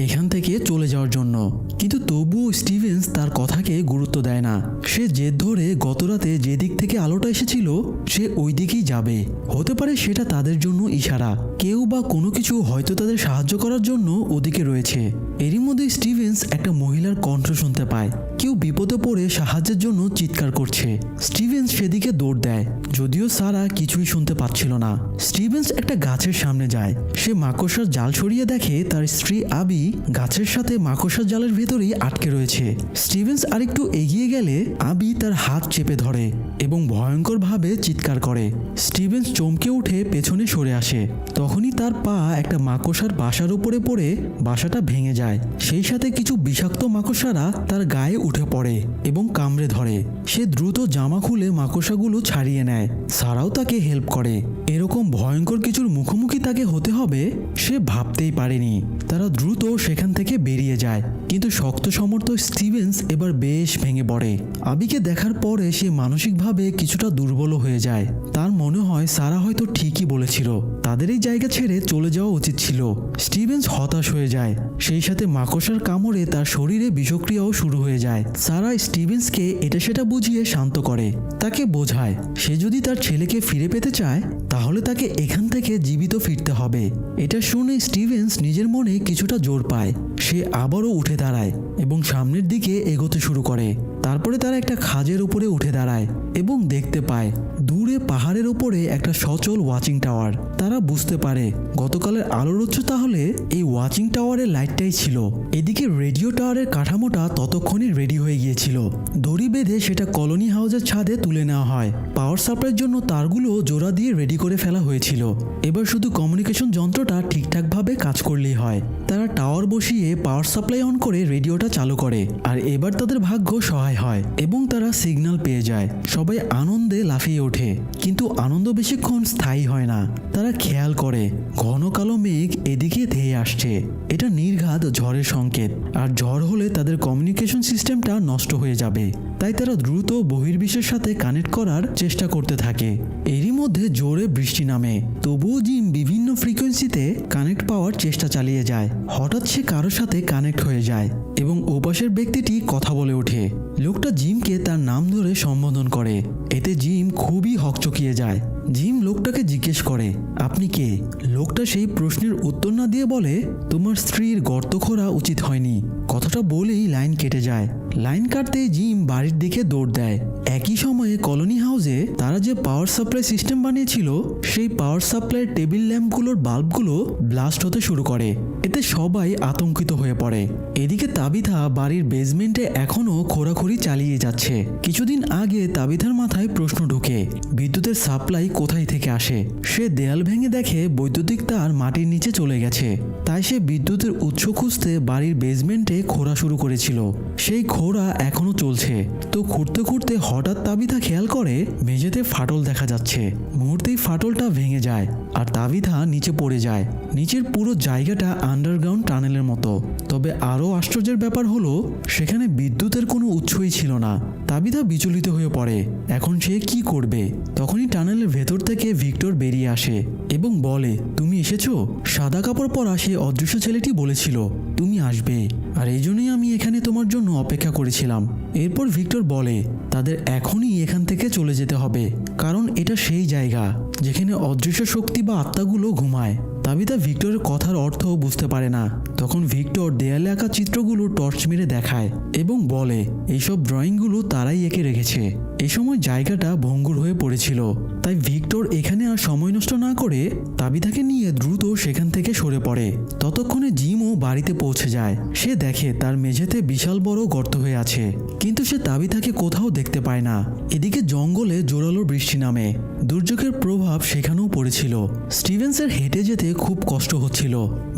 S1: এখান থেকে চলে যাওয়ার জন্য, কিন্তু তবুও স্টিভেন্স তার কথাকে গুরুত্ব দেয় না। সে জেদ ধরে গত রাতে যে দিক থেকে আলোটা এসেছিল সে ওই দিকেই যাবে। হতে পারে সেটা তাদের জন্য ইশারা, কেউ বা কোনো কিছু হয়তো তাদের সাহায্য করার জন্য ওদিকে রয়েছে। এরই মধ্যে স্টিভেন্স একটা মহিলার কণ্ঠ শুনতে পায়, কেউ বিপদে পড়ে সাহায্যের জন্য চিৎকার করছে। স্টিভেন্স সেদিকে দৌড় দেয়, যদিও সারা কিছুই শুনতে পাচ্ছিল না। স্টিভেন্স একটা গাছের সামনে যায়। সে মাকড়সার জাল সরিয়ে দেখে তার স্ত্রী আবি গাছের সাথে মাকড়সার জালের ভেতরেই আটকে রয়েছে। স্টিভেন্স আরেকটু এগিয়ে গেলে আবি তার হাত চেপে ধরে এবং ভয়ঙ্করভাবে চিৎকার করে। স্টিভেন্স চমকে উঠে পেছনে সরে আসে। তখনই তার পা একটা মাকড়সার বাসার উপরে পড়ে বাসাটা ভেঙে যায়। সেই সাথে কিছু বিষাক্ত মাকড়সারা তার গায়ে উঠে পড়ে এবং কামড়ে ধরে। সে দ্রুত জামা খুলে মাকড়সাগুলো ছাড়িয়ে নেয়। সারাও তাকে হেল্প করে। এরকম ভয়ঙ্কর কিছুর মুখোমুখি তাকে হতে হবে সে ভাবতেই পারেনি। তারা দ্রুত সেখান থেকে বেরিয়ে যায়, কিন্তু শক্ত সমর্থ স্টিভেন্স এবার বেশ ভেঙে পড়ে। আবিকে দেখার পরে সে মানসিকভাবে কিছুটা দুর্বল হয়ে যায়। তার মনে হয় সারা হয়তো ঠিকই বলেছিল, তাদের এই জায়গা ছেড়ে চলে যাওয়া উচিত ছিল। স্টিভেন্স হতাশ হয়ে যায়। সেই সাথে মাকড়সার কামড়ে তার শরীরে বিষক্রিয়াও শুরু হয়ে যায়। সারা স্টিভেন্সকে এটা সেটা বুঝিয়ে শান্ত করে, তাকে বোঝায় সে যদি তার ছেলেকে ফিরে পেতে চায় তাহলে তাকে এখান থেকে জীবিত ফিরতে হবে। এটা শুনে স্টিভেন্স নিজের মনে কিছুটা জোর পায়। সে আবারও উঠে দাঁড়ায় এবং সামনের দিকে এগোতে শুরু করে। তারপরে তারা একটা খাজের উপরে উঠে দাঁড়ায় এবং দেখতে পায় দূরে পাহাড়ের উপরে একটা সচল ওয়াচিং টাওয়ার। তারা বুঝতে পারে গতকালের আলোর উৎস তাহলে এই ওয়াচিং টাওয়ারের লাইটটাই ছিল। এদিকে রেডিও টাওয়ারের কাঠামোটা ততক্ষণই রেডি হয়ে গিয়েছিল। দড়ি বেঁধে সেটা কলোনি হাউসের ছাদে তুলে নেওয়া হয়। পাওয়ার সাপ্লাইয়ের জন্য তারগুলো জোড়া দিয়ে রেডি করে ফেলা হয়েছিল। এবার শুধু কমিউনিকেশন যন্ত্রটা ঠিকঠাকভাবে কাজ করলেই হয়। তারা টাওয়ার বসিয়ে পাওয়ার সাপ্লাই অন করে রেডিওটা চালু করে, আর এবার তাদের ভাগ্য সহায় হয় এবং তারা সিগন্যাল পেয়ে যায়। সবাই আনন্দে লাফিয়ে ওঠে, কিন্তু আনন্দ বেশিক্ষণ স্থায়ী হয় না। তারা খেয়াল করে ঘন কালো মেঘ এদিকে ধেয়ে আসছে। এটা নির্ঘাত ঝড়ের সংকেত, আর ঝড় হলে তাদের কমিউনিকেশন সিস্টেমটা নষ্ট হয়ে যাবে। তাই তারা দ্রুত বহির্বিশ্বের সাথে কানেক্ট করার চেষ্টা করতে থাকে। এরই মধ্যে জোরে বৃষ্টি নামে। তবুও জিম বিভিন্ন ফ্রিকোয়েন্সিতে কানেক্ট পাওয়ার চেষ্টা চালিয়ে যায়। হঠাৎ সে কারোর সাথে কানেক্ট হয়ে যায় এবং ওপাশের ব্যক্তিটি কথা বলে ওঠে। লোকটা জিমকে তার নাম ধরে সম্বোধন করে। এতে জিম খুবই হকচকিয়ে যায়। জিম লোকটাকে জিজ্ঞেস করে, আপনি কে? লোকটা সেই প্রশ্নের উত্তর না দিয়ে বলে, তোমার স্ত্রীর গর্ত খোঁড়া উচিত হয়নি। কথাটা বলেই লাইন কেটে যায়। লাইন কাটতেই জিম বাড়ির দিকে দৌড় দেয়। একই সময়ে কলোনি হাউসে তারা যে পাওয়ার সাপ্লাই সিস্টেম বানিয়েছিল সেই পাওয়ার সাপ্লাই টেবিল ল্যাম্পগুলোর বাল্বগুলো ব্লাস্ট হতে শুরু করে। এতে সবাই আতঙ্কিত হয়ে পড়ে। এদিকে তাবিথা বাড়ির বেসমেন্টে এখনও খোঁড়াখুড়ি চালিয়ে যাচ্ছে। কিছুদিন আগে তাবিথার মাথায় প্রশ্ন ঢোকে, বিদ্যুতের সাপ্লাই কোথায় থেকে আসে? সে দেয়াল ভেঙে দেখে বৈদ্যুতিক তার মাটির নিচে চলে গেছে। তাই সে বিদ্যুতের উৎস খুঁজতে বাড়ির বেসমেন্টে খোঁড়া শুরু করেছিল। সেই খোঁড়া এখনো চলছে। তো খুঁড়তে খুঁড়তে হঠাৎ তাবিথা খেয়াল করে মেঝেতে ফাটল দেখা যাচ্ছে। মুহূর্তেই ফাটলটা ভেঙে যায় আর তাবিথা নিচে পড়ে যায়। নিচের পুরো জায়গাটা আন্ডারগ্রাউন্ড টানেলের মতো। তবে আরও আশ্চর্যের ব্যাপার হলো সেখানে বিদ্যুতের কোনো উৎসই ছিল না। তাবিথা বিচলিত হয়ে পড়ে। এখন সে কি করবে? তখনই টানেলের ভেতর থেকে ভিক্টর বেরিয়ে আসে এবং বলে, তুমি এসেছো? সাদা কাপড় পরা সেই অদৃশ্য ছেলেটি বলেছিল তুমি আসবে, আর এই জন্যই আমি এখানে তোমার জন্য অপেক্ষা করেছিলাম। এরপর ভিক্টর বলে, তাদের এখনই এখান থেকে চলে যেতে হবে, কারণ এটা সেই জায়গা যেখানে অদৃশ্য শক্তি বা আত্মাগুলো ঘুমায়। তাবিথা ভিক্টরের কথার অর্থ বুঝতে পারে না। তখন ভিক্টর দেয়ালে আঁকা চিত্রগুলো টর্চ মেরে দেখায় এবং বলে, এইসব ড্রয়িংগুলো তারাই এঁকে রেখেছে। এই সময় জায়গাটা ভঙ্গুর হয়ে পড়েছিল। তাই ভিক্টর এখানে আর সময় নষ্ট না করে তাবিথাকে নিয়ে দ্রুত সেখান থেকে সরে পড়ে। ততক্ষণে জিমও বাড়িতে পৌঁছে যায়। সে দেখে তার মেঝেতে বিশাল বড় গর্ত হয়ে আছে, কিন্তু সে তাবিথাকে কোথাও দেখতে পায় না। এদিকে জঙ্গলে জোরালো বৃষ্টি নামে। দুর্যোগের প্রভাব সেখানেও পড়েছিল। স্টিভেন্সের হেঁটে যেতে খুব কষ্ট হচ্ছিল।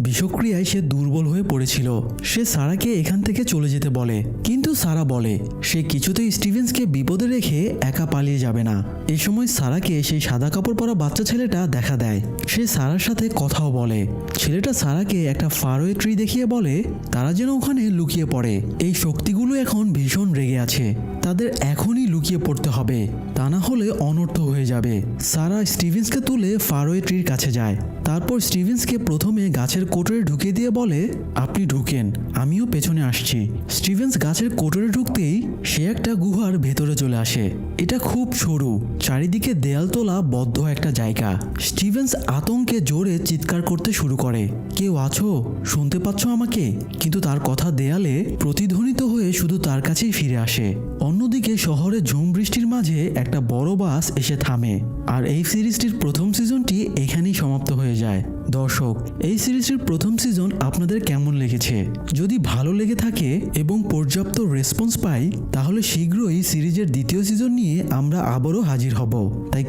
S1: বিষক্রিয়ায় সে দুর্বল হয়ে পড়েছিল। সে সারাকে এখান থেকে চলে যেতে বলে, কিন্তু সারা বলে সে কিছুতেই স্টিভেন্সকে বিপদে রেখে একা পালিয়ে যাবে না। এই সময় সারাকে সেই সাদা কাপড় পরা বাচ্চা ছেলেটা দেখা দেয়। সে সারার সাথে কথাও বলে। ছেলেটা সারাকে একটা ফারওয়ে ট্রি দেখিয়ে বলে তারা যেন ওখানে লুকিয়ে পড়ে। এই শক্তিগুলো এখন ভীষণ রেগে আছে, তাদের এখনই লুকিয়ে পড়তে হবে, তা না হলে অনর্থ হয়ে যাবে। সারা স্টিভেন্সকে তুলে ফারওয়ে ট্রির কাছে যায়। তারপর স্টিভেন্সকে প্রথমে গাছের কোটরে ঢুকিয়ে দিয়ে বলে, আপনি ঢুকেন, আমিও পেছনে আসছি। স্টিভেন্স গাছের কোটরে ঢুকতেই সে একটা গুহার ভেতরে চলে আসে। এটা খুব সরু, চারিদিকে দেয়াল তোলা বদ্ধ একটা জায়গা। স্টিভেন্স আতঙ্কে জোরে চিৎকার করতে শুরু করে, কেউ আছো? শুনতে পাচ্ছ আমাকে? কিন্তু তার কথা দেয়ালে প্রতিধ্বনিত হয়ে শুধু তার কাছেই ফিরে আসে। অন্যদিকে শহরে ঝুম বৃষ্টির মাঝে একটা বড় বাস এসে থামে। আর এই সিরিজটির প্রথম সিজনটি এখানেই সমাপ্ত হয়ে যায়। দর্শক, এই সিরিজটির প্রথম সিজন আপনাদের কেমন লেগেছে? যদি ভালো লেগে থাকে এবং পর্যাপ্ত রেসপন্স পাই, তাহলে শীঘ্রই সিরিজের দ্বিতীয় সিজন নিয়ে আমরা আবারও হাজির হব। তাই